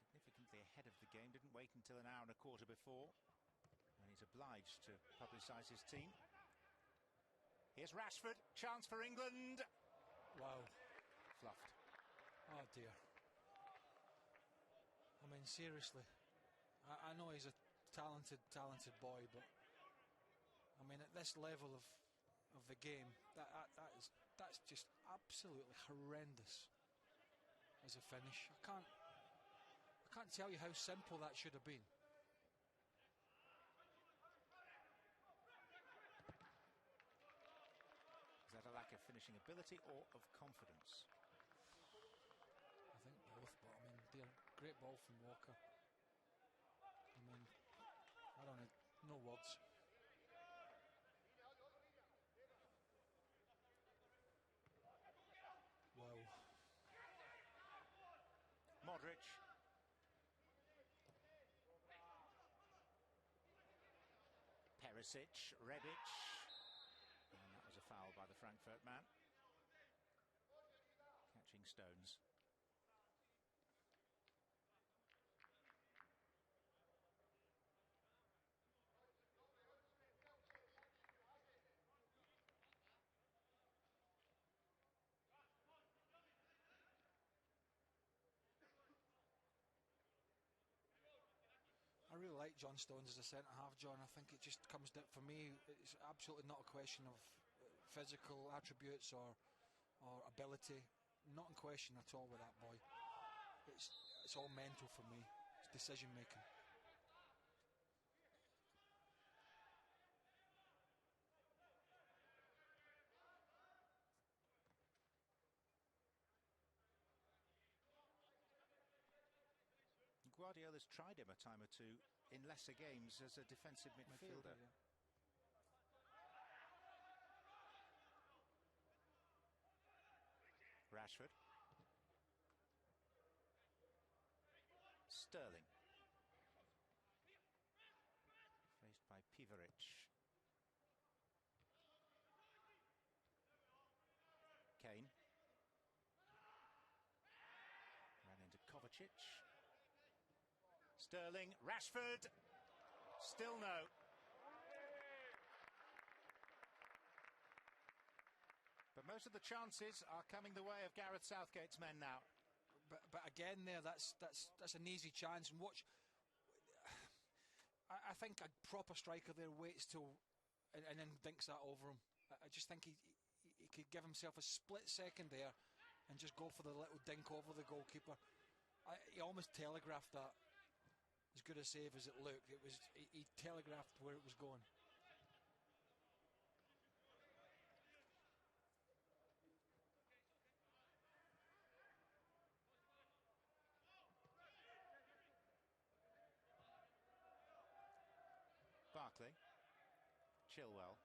Significantly ahead of the game, didn't wait until an hour and a quarter before, and he's obliged to publicise his team. Here's Rashford, chance for England. Wow. Fluffed. Oh dear. I mean, seriously, I know he's a talented boy, but I mean, at this level of the game, that's just absolutely horrendous as a finish. I can't tell you how simple that should have been. Is that a lack of finishing ability or of confidence? I think both, but I mean, dear, great ball from Walker. I mean, I don't know, no words. Wow. Modric. Perisic, Rebic. And that was a foul by the Frankfurt man. Catching stones. I really like John Stones as a centre-half, John. I think it just comes down, for me, it's absolutely not a question of physical attributes or ability. Not in question at all with that boy. It's all mental for me. It's decision-making. Guardiola's tried him a time or two in lesser games as a defensive midfielder. Yeah. Rashford. Sterling. Faced by Pivaric. Kane. Ran into Kovacic. Sterling, Rashford, still no. But most of the chances are coming the way of Gareth Southgate's men now. But again, there, that's an easy chance. And watch, I think a proper striker there waits till and then dinks that over him. I just think he could give himself a split second there and just go for the little dink over the goalkeeper. He almost telegraphed that. As good a save as it looked, he telegraphed where it was going. Barkley, Chilwell.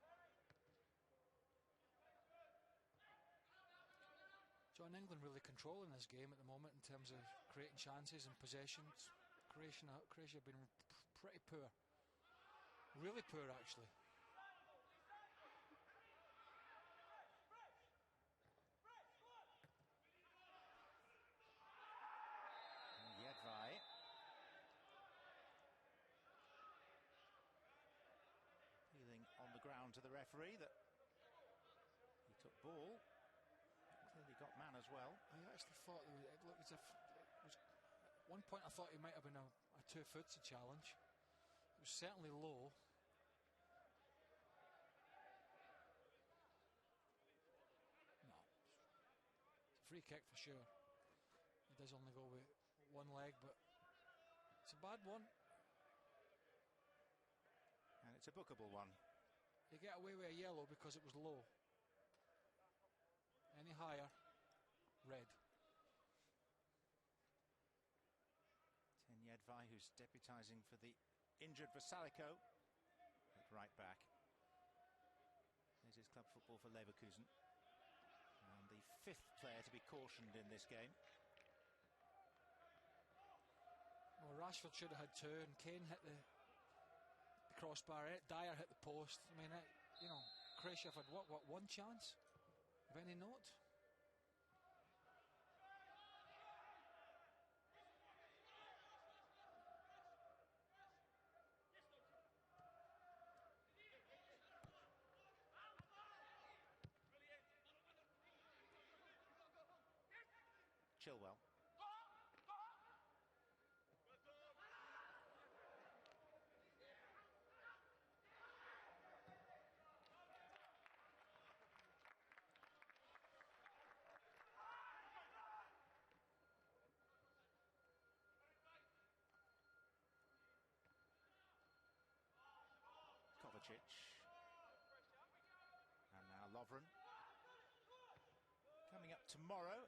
John, England really controlling this game at the moment in terms of creating chances and possessions. Croatia have been pretty poor. Really poor, actually. Jedvaj. Appealing on the ground to the referee that he took ball. Clearly got man as well. I actually thought it looked as if it was. At one point I thought it might have been a two-footed challenge. It was certainly low. No. It's a free kick for sure. He does only go with one leg, but it's a bad one. And it's a bookable one. You get away with a yellow because it was low. Any higher, red. Jedvaj, who's deputising for the injured Vasalico at right back. This is club football for Leverkusen. And the fifth player to be cautioned in this game. Well, Rashford should have had two, and Kane hit the crossbar. Dyer hit the post. I mean, you know, Croatia have had one chance of any note. Chilwell. Kovacic. And now Lovren. Coming up tomorrow,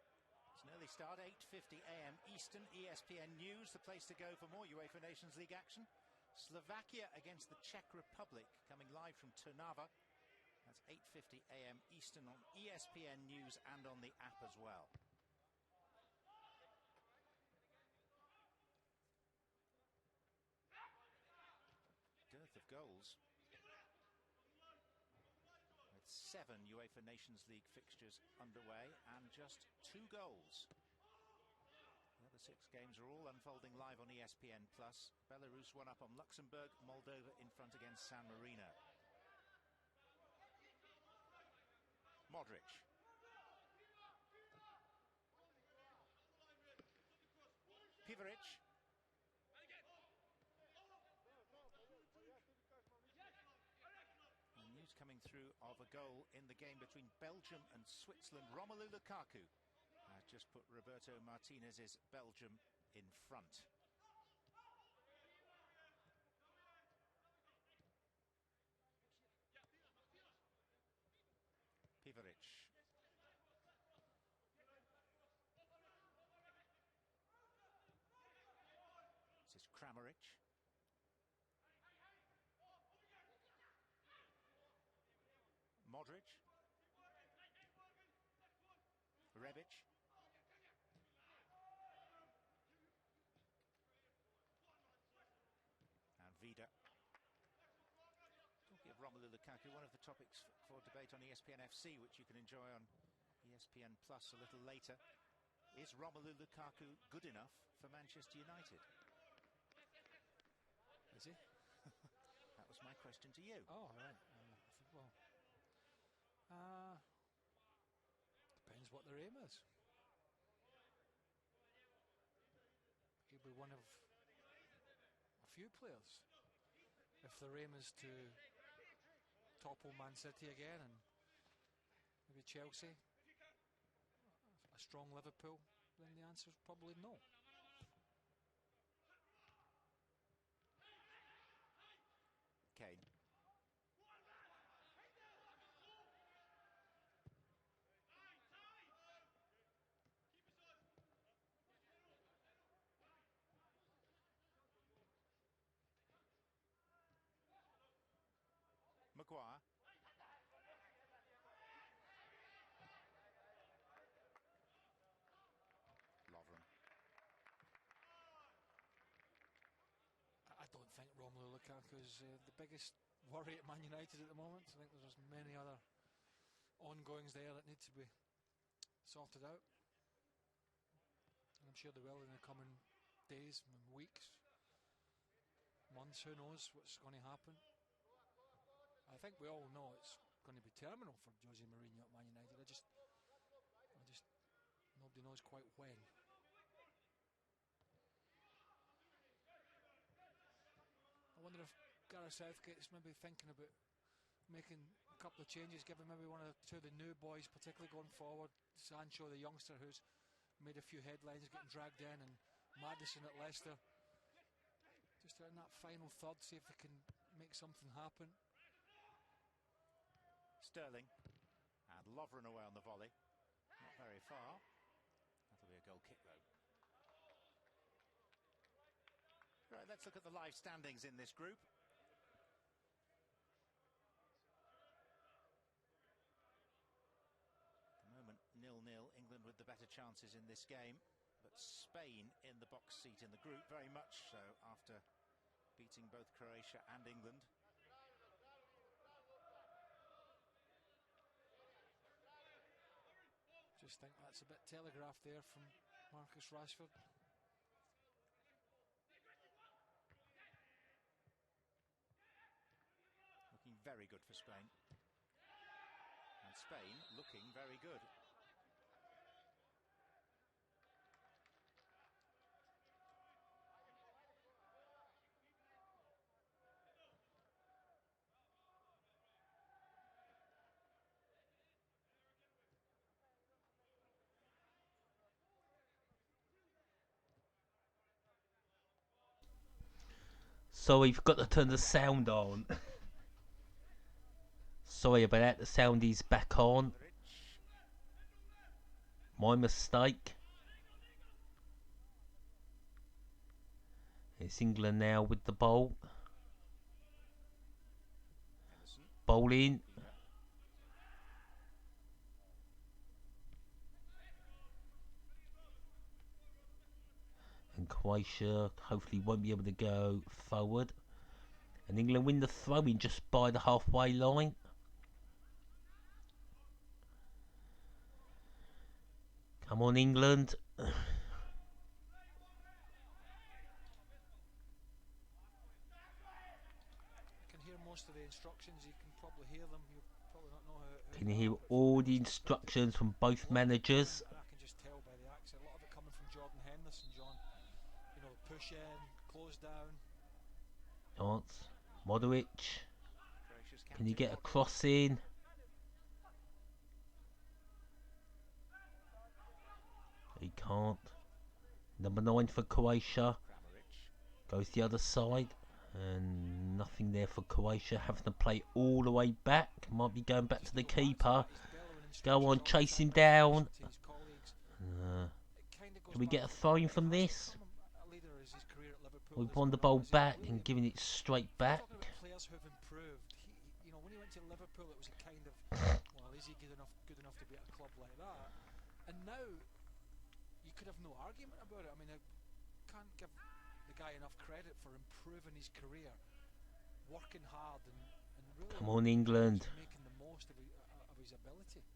it's an early start, 8:50 a.m. Eastern, ESPN News, the place to go for more UEFA Nations League action. Slovakia against the Czech Republic, coming live from Trnava. That's 8:50 a.m. Eastern on ESPN News and on the app as well. Dearth of goals. With 7 UEFA Nations League fixtures underway and just 2 goals. The other 6 games are all unfolding live on ESPN+. Belarus one up on Luxembourg, Moldova in front against San Marino. Modric. Pivaric. And news coming through of a goal in the game between Belgium and Switzerland. Romelu Lukaku has just put Roberto Martinez's Belgium in front. Pivaric. This is Kramaric. Modric. Rebic. And Vida. Talking of Romelu Lukaku, one of the topics for debate on ESPN FC, which you can enjoy on ESPN Plus a little later. Is Romelu Lukaku good enough for Manchester United? Is he? That was my question to you. Oh, right. I think, well, depends what their aim is. He'll be one of a few players. If their aim is to topple Man City again and maybe Chelsea, a strong Liverpool, then the answer is probably no. Kane. Maguire. Lovren. I don't think Romelu Lukaku is the biggest worry at Man United at the moment. I think there's many other ongoings there that need to be sorted out. I'm sure they will in the coming days and weeks, months. Who knows what's going to happen? I think we all know it's going to be terminal for Jose Mourinho at Man United. I just nobody knows quite when. I wonder if Gareth Southgate's maybe thinking about making a couple of changes, giving maybe one or two of the new boys, particularly going forward. Sancho, the youngster who's made a few headlines, getting dragged in, and Maddison at Leicester. Just in that final third, see if they can make something happen. Sterling. And Lovren away on the volley. Not very far. That'll be a goal kick, though. Right, let's look at the live standings in this group. At the moment, 0-0. England with the better chances in this game. But Spain in the box seat in the group, very much so, after beating both Croatia and England. Just think that's a bit telegraphed there from Marcus Rashford. Looking very good for Spain. And Spain looking very good. Sorry, forgot to turn the sound on. Sorry about that, the sound is back on. My mistake. It's England now with the ball. Ball in. And Croatia hopefully won't be able to go forward. And England win the throw-in just by the halfway line. Come on, England. Most of the instructions, you can probably hear them. You probably not know how. Can you hear all the instructions from both managers? I can just tell by the accent. A lot of it coming from Jordan Henderson, John. You know, push in, close down. Chance. Modric. Can you get a cross in? He can't. Number 9 for Croatia. Goes the other side. And nothing there for Croatia, having to play all the way back. Might be going back to the keeper. Go on, chase him down. Can we get a throw-in from this? We've won the ball back and giving it straight back. Players who've improved. You know, when he went to Liverpool, it was a kind of, well, is he good enough to be at a club like that? And now, you could have no argument about it. I mean, I can't give the guy enough credit for improving his career, working hard, and really come on, England. Making the most of his ability.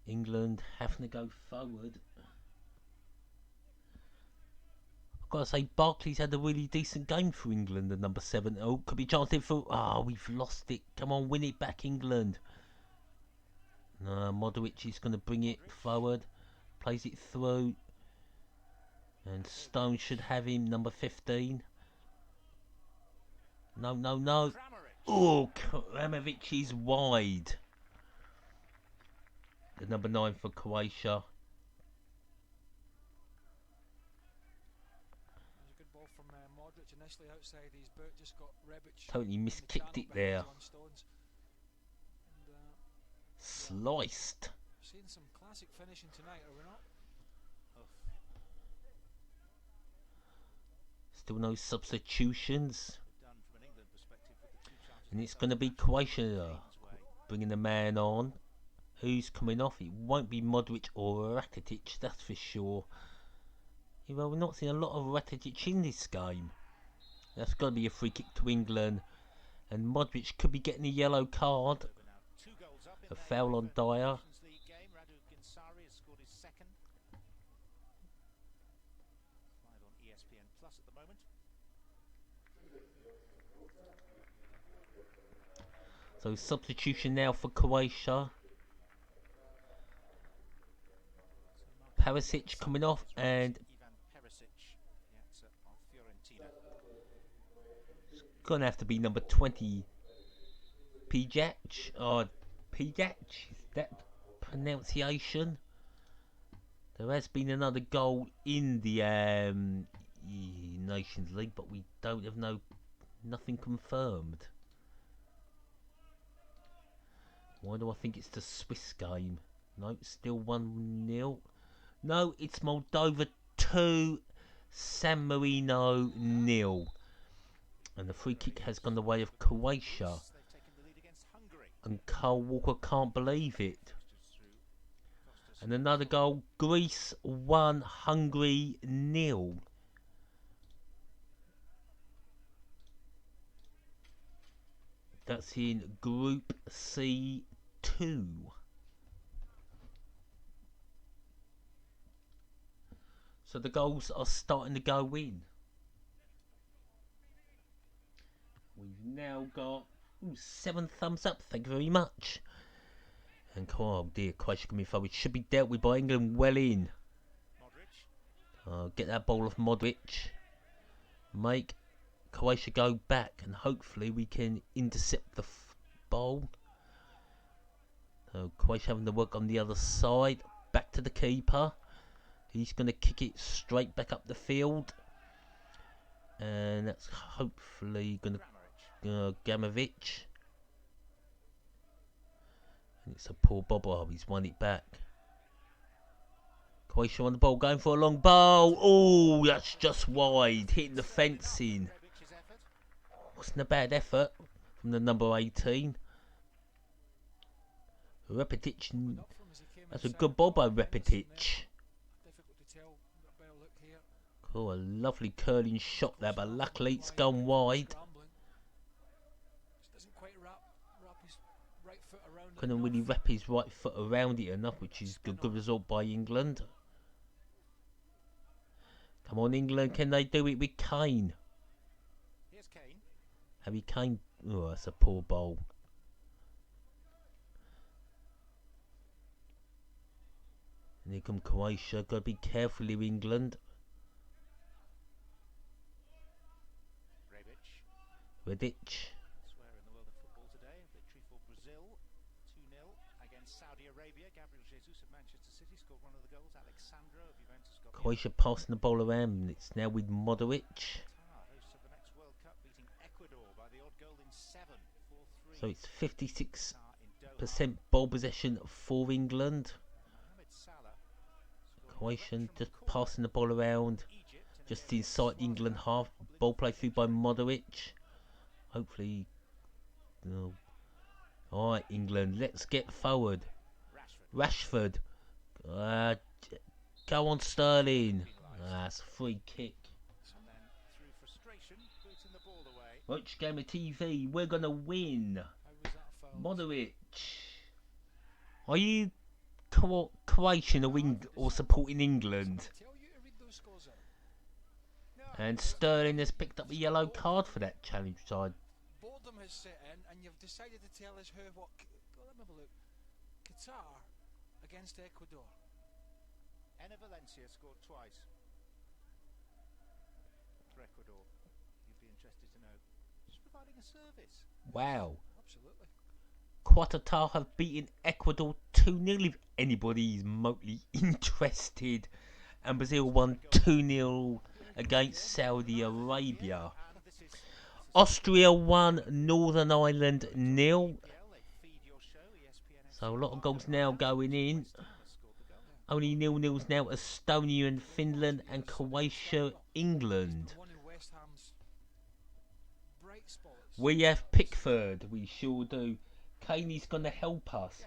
England having to go forward. I've got to say, Barkley's had a really decent game for England, the number 7. Oh, could be chanced in for. We've lost it. Come on, win it back, England. No, Modric is going to bring it forward. Plays it through. And Stone should have him, number 15. No. Oh, Kramovic is wide. The number 9 for Croatia. There's a good ball from Modric initially outside his boot, just got Rebic. Totally miskicked it there. Sliced. Seeing some classic finishing tonight, are we not? Still no substitutions. And it's going to be Croatia bringing the man on. Who's coming off? It won't be Modric or Rakitic, that's for sure. Well, we're not seeing a lot of Rakitic in this game. That's got to be a free kick to England. And Modric could be getting a yellow card. A foul on Dyer. So substitution now for Croatia. Perisic coming off and it's gonna have to be number 20 Pjac or Pjac, is that pronunciation? There has been another goal in the Nations League, but we don't have nothing confirmed. Why do I think it's the Swiss game? No, it's still 1-0. No, it's Moldova 2, San Marino 0. And the free kick has gone the way of Croatia. And Carl Walker can't believe it. And another goal, Greece 1, Hungary 0. That's in Group C2. So the goals are starting to go in. We've now got 7 thumbs up, thank you very much. And oh dear, Croatia coming forward. Should be dealt with by England well in. Get that ball off Modric. Make Croatia go back and hopefully we can intercept the ball. So Croatia having to work on the other side. Back to the keeper. He's going to kick it straight back up the field. And that's hopefully going to Gamovic. And it's a poor bobber. He's won it back. Croatia on the ball, going for a long ball. Oh, that's just wide, hitting the fencing. Wasn't a bad effort from the number 18. Repetic. That's a good ball by Repetic. Oh, a lovely curling shot there, but luckily it's gone wide. Couldn't really wrap his right foot around it enough, which is a good result by England. Come on, England, can they do it with Kane? Harry Kane. Oh, that's a poor bowl. And here come Croatia. Got to be careful here, England. Redic. Elsewhere in the world of football today, a victory for Brazil, 2-0 against Saudi Arabia. Gabriel Jesus of Manchester City scored one of the goals. Alexandro of Juventus got Croatia passing the ball around. It's now with Modric. hosts of the next World Cup, beating Ecuador by the odd goal in 7, 4-3. So it's 56% ball possession for England. Croatia just passing the ball around, just inside England half. Ball played through by Modric. Hopefully, no. All right, England, let's get forward. Rashford, go on, Sterling. That's a free kick. Watch game of TV. We're gonna win. Modric, are you Croatian or supporting England? And Sterling has picked up a yellow card for that challenge side. Boredom has set in, and you've decided to tell us what. Let me have a look. Qatar against Ecuador. Enner Valencia scored twice for Ecuador. You'd be interested to know. Just providing a service. Wow. Absolutely. Qatar have beaten Ecuador 2-0 if anybody is remotely interested. And Brazil won 2-0 against Saudi Arabia. Austria won, Northern Ireland 0. So a lot of goals now going in. Only 0-0s now, Estonia and Finland, and Croatia, England. We have Pickford, we sure do. Kaney's going to help us.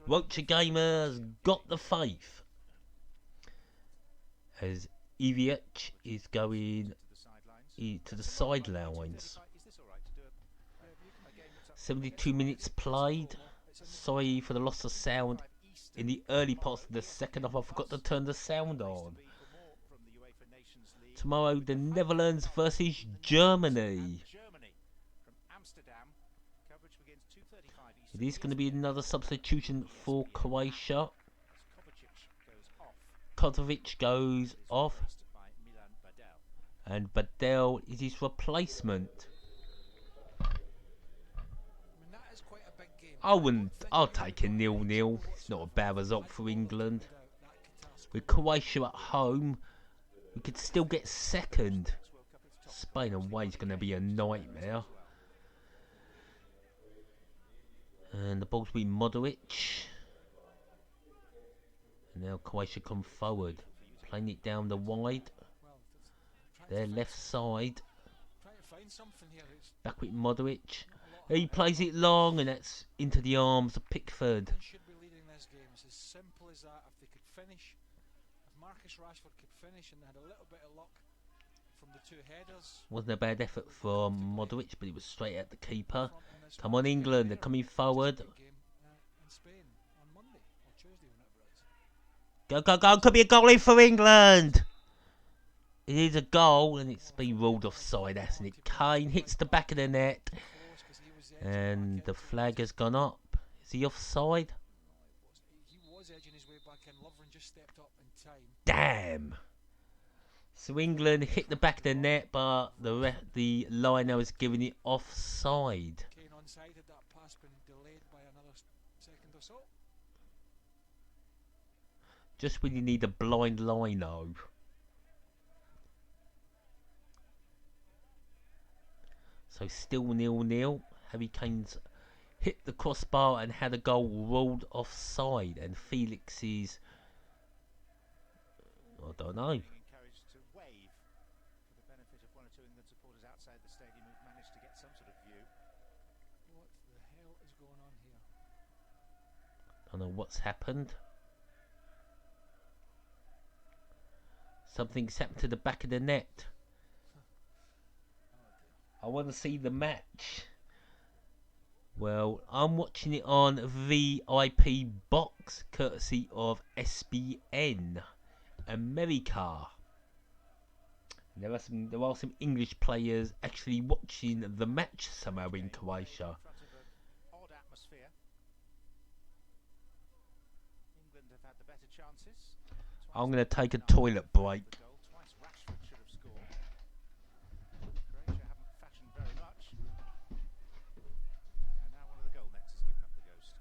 Rocha Gamer's got the faith. As Ivic is going to the sidelines. 72 minutes played. Sorry for the loss of sound in the early parts of the second half. I forgot to turn the sound on. Tomorrow, the Netherlands versus Germany. It is going to be another substitution for Croatia. Kovacic goes off, and Badelj is his replacement. I'll take a 0-0. It's not a bad result for England. With Croatia at home, we could still get second. Spain away is going to be a nightmare. And the ball's been Modric. And now Croatia come forward, playing it down the wide. Their left side. Back with Modric. He plays it long, and that's into the arms of Pickford. Should be leading this game. It's as simple as that. If they could finish, if Marcus Rashford could finish, and they had a little bit of luck from the two headers. Wasn't a bad effort from Modric, but it was straight at the keeper. Come on, England, they're coming forward. In Spain on Monday or Tuesday, whenever it is. Go, go, go. Could be a goal in for England. It is a goal, and it's been ruled offside, hasn't it? Kane hits the back of the net, and the flag has gone up. Is he offside? He was edging his way back in. Lovren just stepped up in time. Damn. So England hit the back of the net, but the liner was giving it offside. Kane onside, had that pass been delayed by another second or so. Just when you need a blind lino. So still 0-0. Harry Kane's hit the crossbar and had a goal ruled offside. And Felix is, I don't know. Being encouraged to wave for the benefit of one or two England supporters outside the stadium who've managed to get some sort of view. What the hell is going on here? I don't know what's happened. Something's happened to the back of the net. I want to see the match. Well, I'm watching it on VIP box, courtesy of SBN America. There are some English players actually watching the match somehow in Croatia. In front of an odd atmosphere. England have had the better chances. I'm going to take a toilet break. Twice Rashford should have scored. Croatia haven't fashioned very much. And now one of the goal nets has given up the ghost.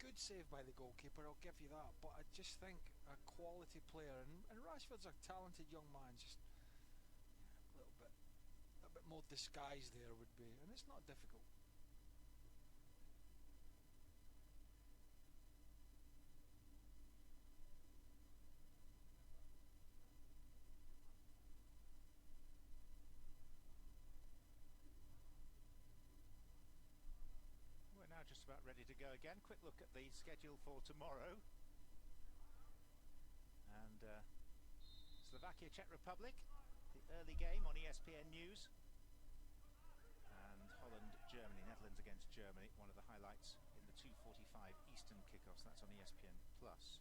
Good save by the goalkeeper, I'll give you that, but I just think a quality player, and Rashford's a talented young man, just a bit more disguise there would be, and it's not difficult. We're now just about ready to go again. Quick look at the schedule for tomorrow. And Slovakia, Czech Republic, the early game on ESPN News. And Holland, Germany, Netherlands against Germany, one of the highlights in the 2:45 Eastern kickoffs. That's on ESPN Plus.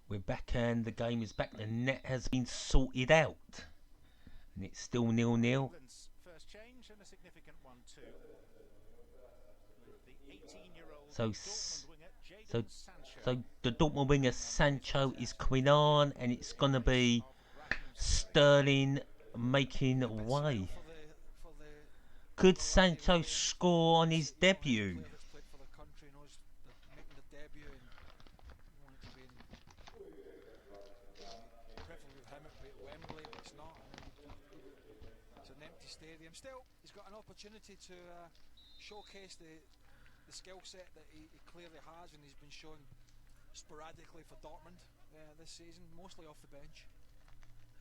We're back and the game is back. The net has been sorted out. And it's still 0-0. England's first change and a significant one too. With the 18-year-old Dortmund winger Jadon Sancho. So the Dortmund winger Sancho is coming on, and it's going to be Sterling making way. Could Sancho score on his debut? Stadium. Still, he's got an opportunity to showcase the skill set that he clearly has, and he's been showing sporadically for Dortmund this season, mostly off the bench.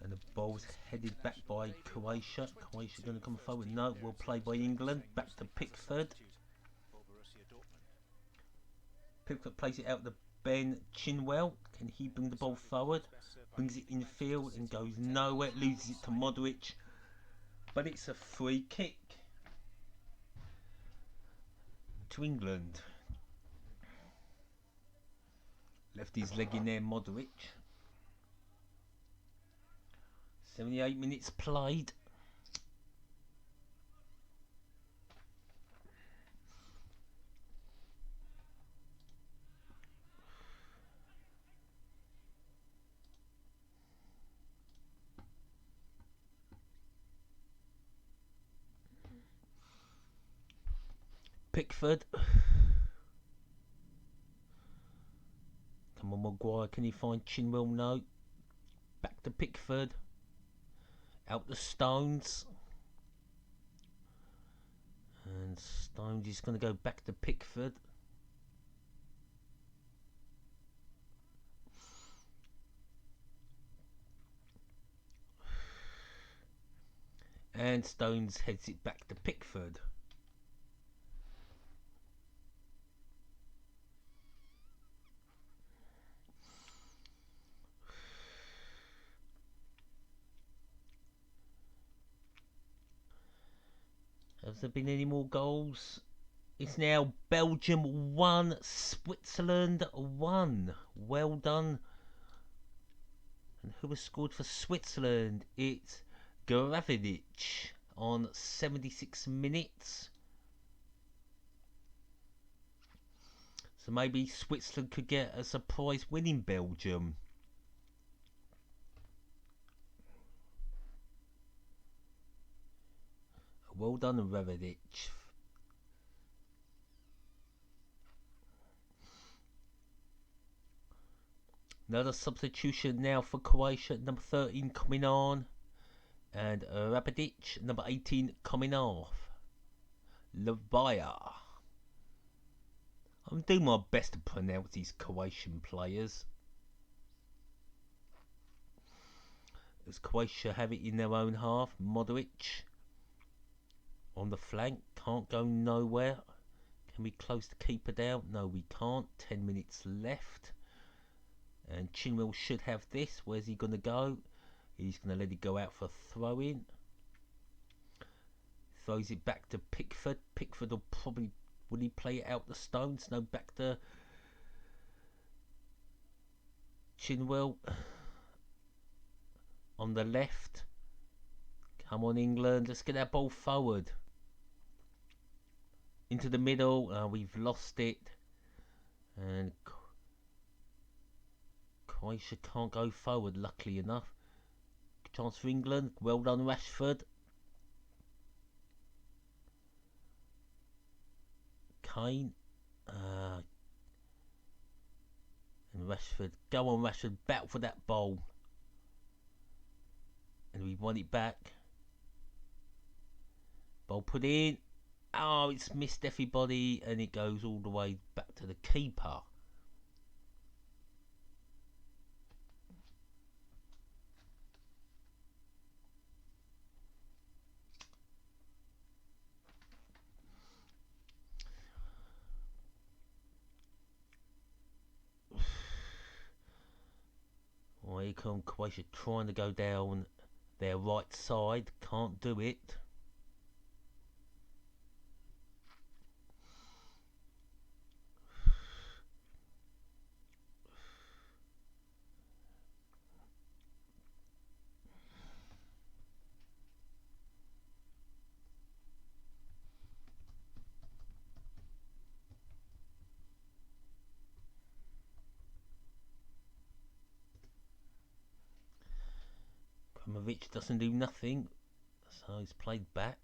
And the ball's headed back by Croatia. Croatia going to come forward. No, will play by England. Back to Pickford. Pickford plays it out to Ben Chilwell. Can he bring the ball forward? Brings it in field and goes nowhere. Loses it to Modric. But it's a free kick to England. Left his leg in there, Modric. 78 minutes played. Pickford. Come on, Maguire. Can he find Chilwell? No. Back to Pickford. Out the Stones. And Stones is going to go back to Pickford. And Stones heads it back to Pickford. Has there been any more goals? It's now Belgium 1, Switzerland 1. Well done. And who has scored for Switzerland? It's Gravidic on 76 minutes. So maybe Switzerland could get a surprise win in Belgium. Well done, Rijeka. Another substitution now for Croatia. Number 13 coming on. And Rijeka, number 18 coming off. Livaja. I'm doing my best to pronounce these Croatian players. As Croatia have it in their own half. Modric on the flank. Can't go nowhere. Can we close the keeper down? No, we can't. 10 minutes left. And Chinwell should have this. Where's he going to go? He's going to let it go out for a throw-in. Throws it back to Pickford. Pickford will probably... Will he play it out the stones? No, back to Chinwell. On the left. Come on, England. Let's get that ball forward. Into the middle. We've lost it. And Croatia can't go forward, luckily enough. Chance for England. Well done, Rashford. Kane. And Rashford. Go on, Rashford. Battle for that ball. And we won it back. Ball put in. Oh, it's missed everybody. And it goes all the way back to the keeper. Well, here come Croatia trying to go down their right side. Can't do it. Kramovic doesn't do nothing, so he's played back.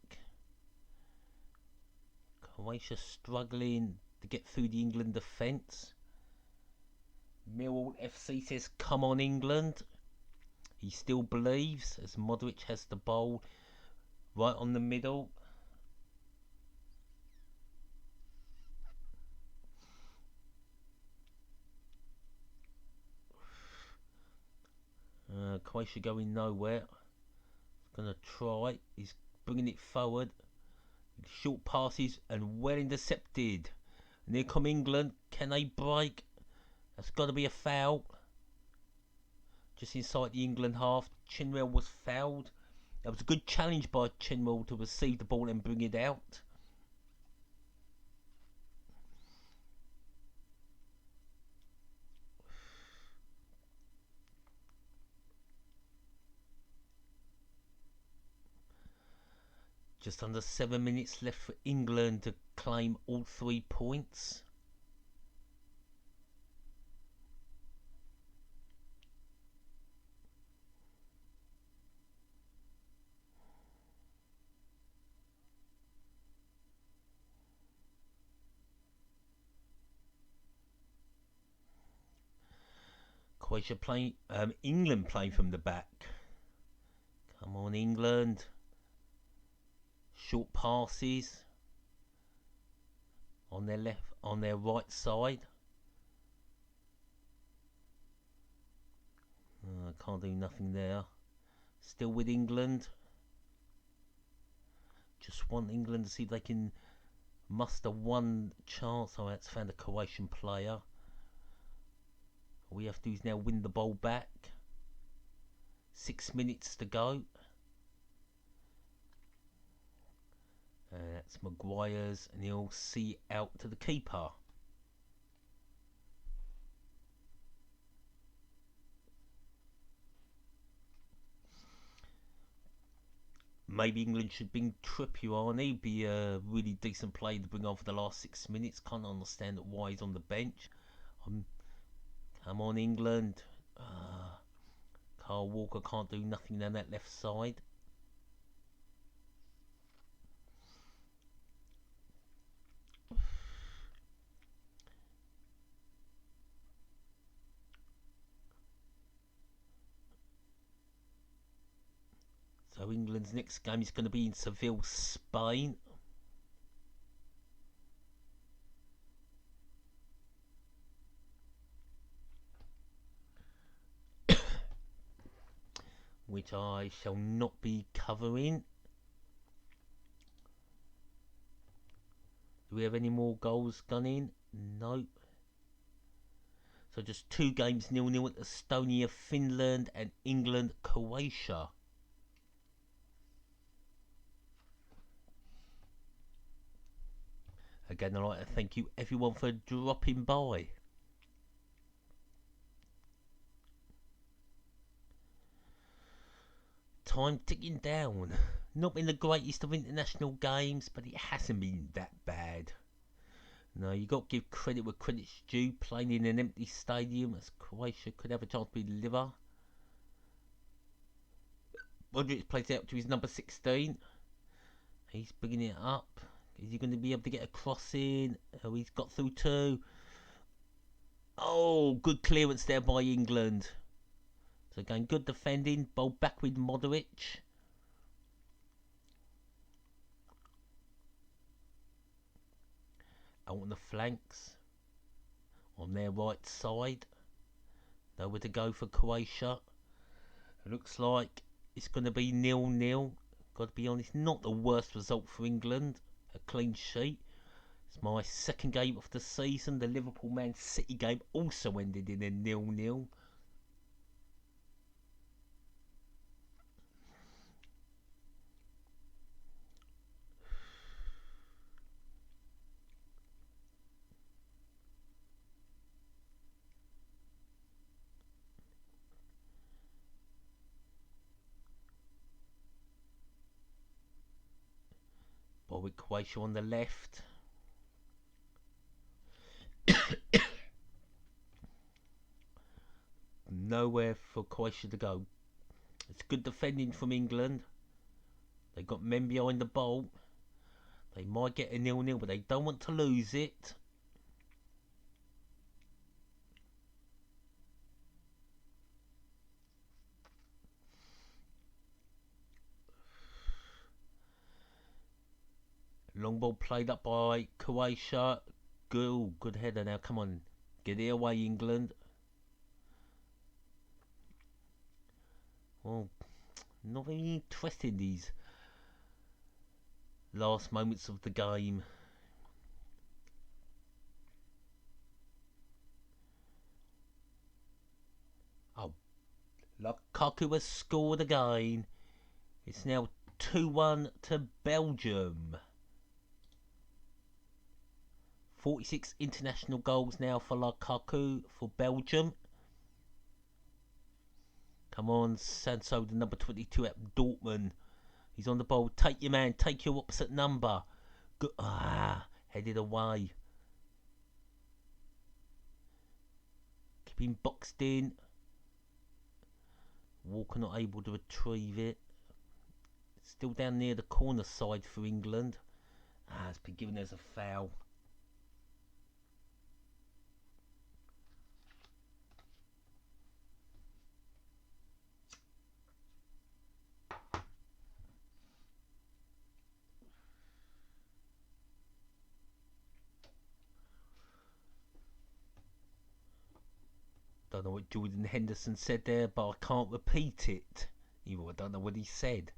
Croatia struggling to get through the England defence. Millwall FC says, come on, England. He still believes as Modric has the ball right on the middle. Croatia going nowhere. He's going to try. He's bringing it forward. Short passes and well intercepted. And here come England. Can they break? That's got to be a foul. Just inside the England half. Chinwell was fouled. That was a good challenge by Chinwell to receive the ball and bring it out. Just under 7 minutes left for England to claim all 3 points. Croatia playing, England playing from the back. Come on, England. Short passes on their left, on their right side. Can't do nothing there. Still with England. Just want England to see if they can muster one chance. Oh, that's found a Croatian player. All we have to do is now win the ball back. 6 minutes to go. That's Maguire's, and he'll see out to the keeper. Maybe England should bring Trippier on. He'd be a really decent player to bring on for the last 6 minutes. Can't understand why he's on the bench. Come on, England. Carl Walker can't do nothing down that left side. So England's next game is going to be in Seville, Spain. Which I shall not be covering. Do we have any more goals gone in? Nope. So just 2 games 0-0 at Estonia, Finland, and England, Croatia. Again, I'd like to thank you everyone for dropping by. Time ticking down. Not been the greatest of international games, but it hasn't been that bad. No, you got to give credit where credit's due. Playing in an empty stadium, as Croatia could have a chance to be Livaja. Brych plays out to his number 16. He's bringing it up. Is he going to be able to get a cross in? Oh, he's got through 2. Oh, good clearance there by England. So again, good defending. Ball back with Modric. Out on the flanks. On their right side. Nowhere to go for Croatia. It looks like it's going to be 0-0. Got to be honest, not the worst result for England. A clean sheet. It's my second game of the season. The Liverpool-Man City game also ended in a 0-0. With Croatia on the left. Nowhere for Croatia to go. It's good defending from England. They got men behind the ball. They might get a 0-0, but they don't want to lose it. Long ball played up by Croatia. Good header now. Come on. Get it away, England. Well, not very interesting, these last moments of the game. Oh, Lukaku has scored again. It's now 2-1 to Belgium. 46 international goals now for Lukaku for Belgium. Come on, Sancho, the number 22 at Dortmund. He's on the ball. Take your man. Take your opposite number. Good. Headed away. Keep him boxed in. Walker not able to retrieve it. Still down near the corner side for England. It's been given as a foul. Don't know what Jordan Henderson said there, but I can't repeat it. I don't know what he said,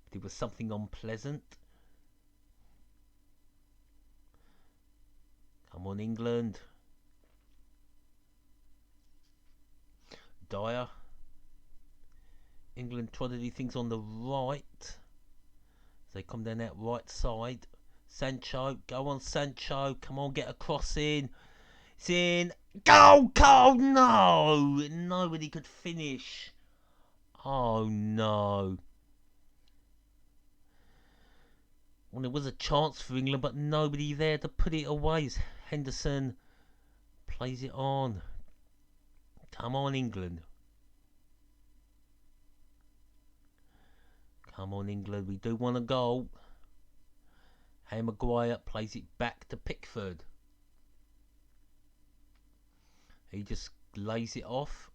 but it was something unpleasant. Come on, England. Dyer. England trying to do things on the right. As they come down that right side. Sancho, go on, Sancho. Come on, get a cross in. It's in. Go, no! Nobody could finish. Oh, no. Well, there was a chance for England, but nobody there to put it away. As Henderson plays it on. Come on, England. Come on, England. We do want a goal. Harry Maguire plays it back to Pickford. He just lays it off.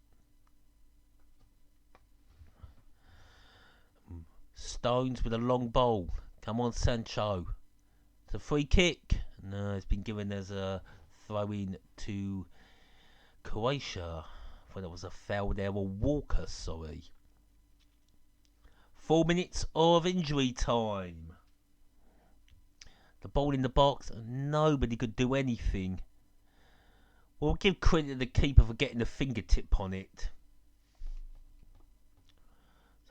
Stones with a long ball. Come on, Sancho. It's a free kick. No, it's been given as a throw-in to Croatia. I thought that was a foul there. Or Walker, sorry. 4 minutes of injury time. The ball in the box, and nobody could do anything. We'll give credit to the keeper for getting the fingertip on it.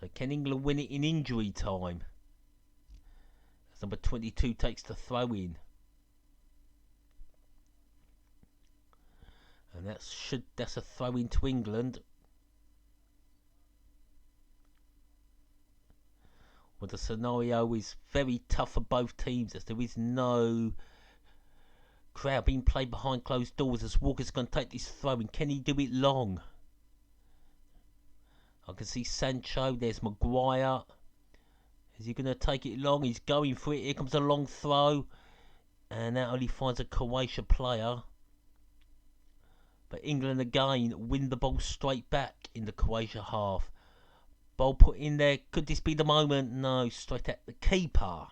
So can England win it in injury time? As number 22 takes the throw in. And that's a throw in to England. Well, the scenario is very tough for both teams as there is no crowd being played behind closed doors as Walker's going to take this throw in. Can he do it long? I can see Sancho. There's Maguire. Is he going to take it long? He's going for it. Here comes a long throw. And that only finds a Croatia player. But England again win the ball straight back in the Croatia half. Ball put in there. Could this be the moment? No, straight at the keeper.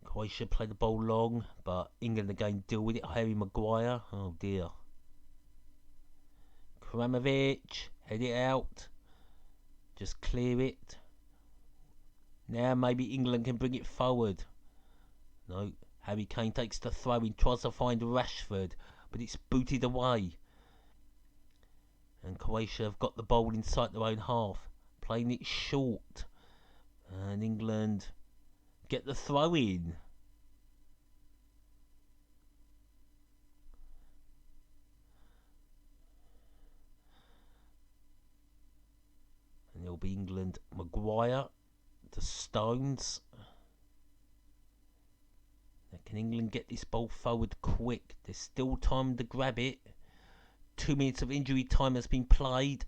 Croatia play the ball long, but England again deal with it. Harry Maguire. Oh dear. Kramovic, head it out. Just clear it. Now maybe England can bring it forward. No, Harry Kane takes the throw in, tries to find Rashford, but it's booted away. And Croatia have got the ball inside their own half, playing it short. And England get the throw in. And it'll be England, Maguire, to Stones. Now can England get this ball forward quick? There's still time to grab it. 2 minutes of injury time has been played.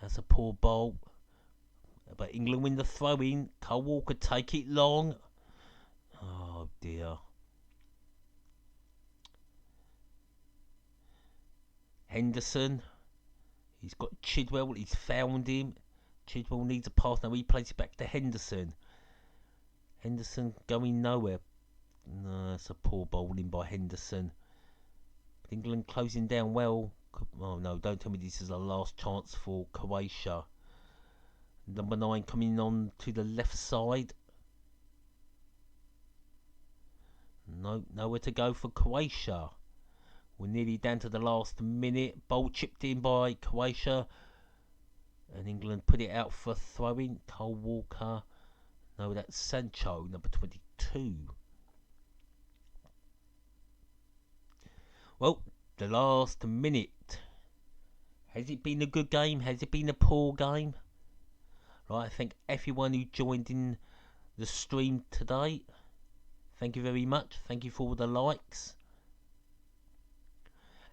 That's a poor ball. But England win the throw in. Cole Walker take it long. Oh dear. Henderson. He's got Chidwell. He's found him. Chidwell needs a pass. Now he plays it back to Henderson. Henderson going nowhere. No, it's a poor bowling by Henderson. But England closing down well. Oh no, don't tell me this is the last chance for Croatia. Number 9 coming on to the left side. No, nowhere to go for Croatia. We're nearly down to the last minute. Ball chipped in by Croatia. And England put it out for throwing. Cole Walker. No, that's Sancho, number 22. Well, the last minute. Has it been a good game? Has it been a poor game? Right, I thank everyone who joined in the stream today. Thank you very much. Thank you for all the likes.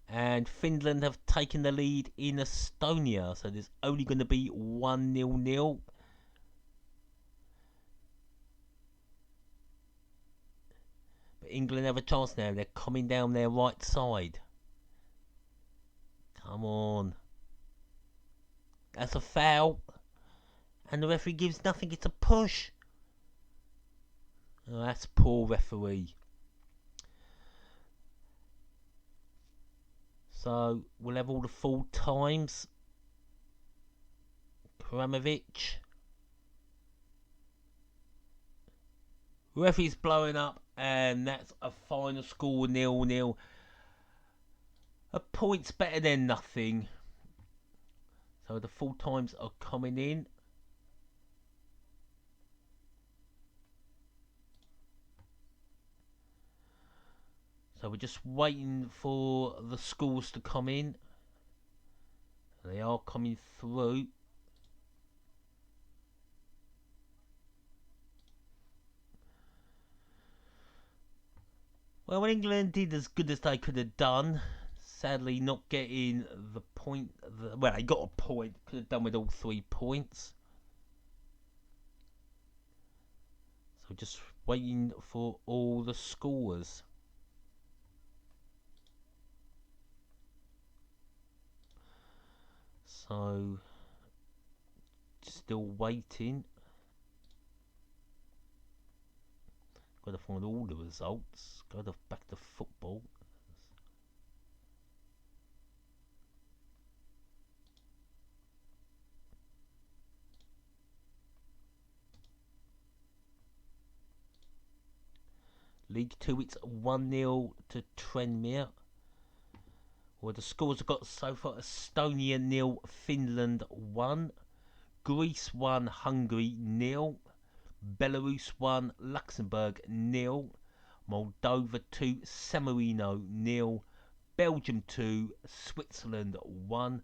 And Finland have taken the lead in Estonia, so there's only going to be 1-0. But England have a chance now. They're coming down their right side. Come on. That's a foul. And the referee gives nothing. It's a push. Oh, that's poor referee. So we'll have all the full times. Kramovic. Referee's blowing up, and that's a final score 0-0. A point's better than nothing. So the full times are coming in. So we're just waiting for the scores to come in. They are coming through. Well, England did as good as they could have done. Sadly, not getting the point. Well, they got a point. Could have done with all 3 points. So just waiting for all the scores. So, still waiting. Got to find all the results. Go to back to football. League 2, it's 1-0 to Tranmere. Well, the scores I've got so far: Estonia 0, Finland 1, Greece 1, Hungary 0, Belarus 1, Luxembourg 0, Moldova 2, San Marino 0, Belgium 2, Switzerland 1,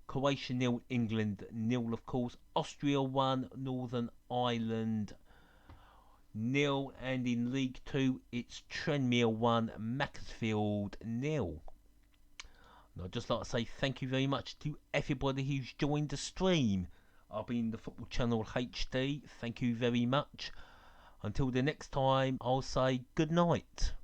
Croatia 0, England 0, of course, Austria 1, Northern Ireland 0, and in League 2 it's Tranmere 1, Macclesfield 0. And I'd just like to say thank you very much to everybody who's joined the stream. I've been the Football Channel HD. Thank you very much. Until the next time, I'll say good night.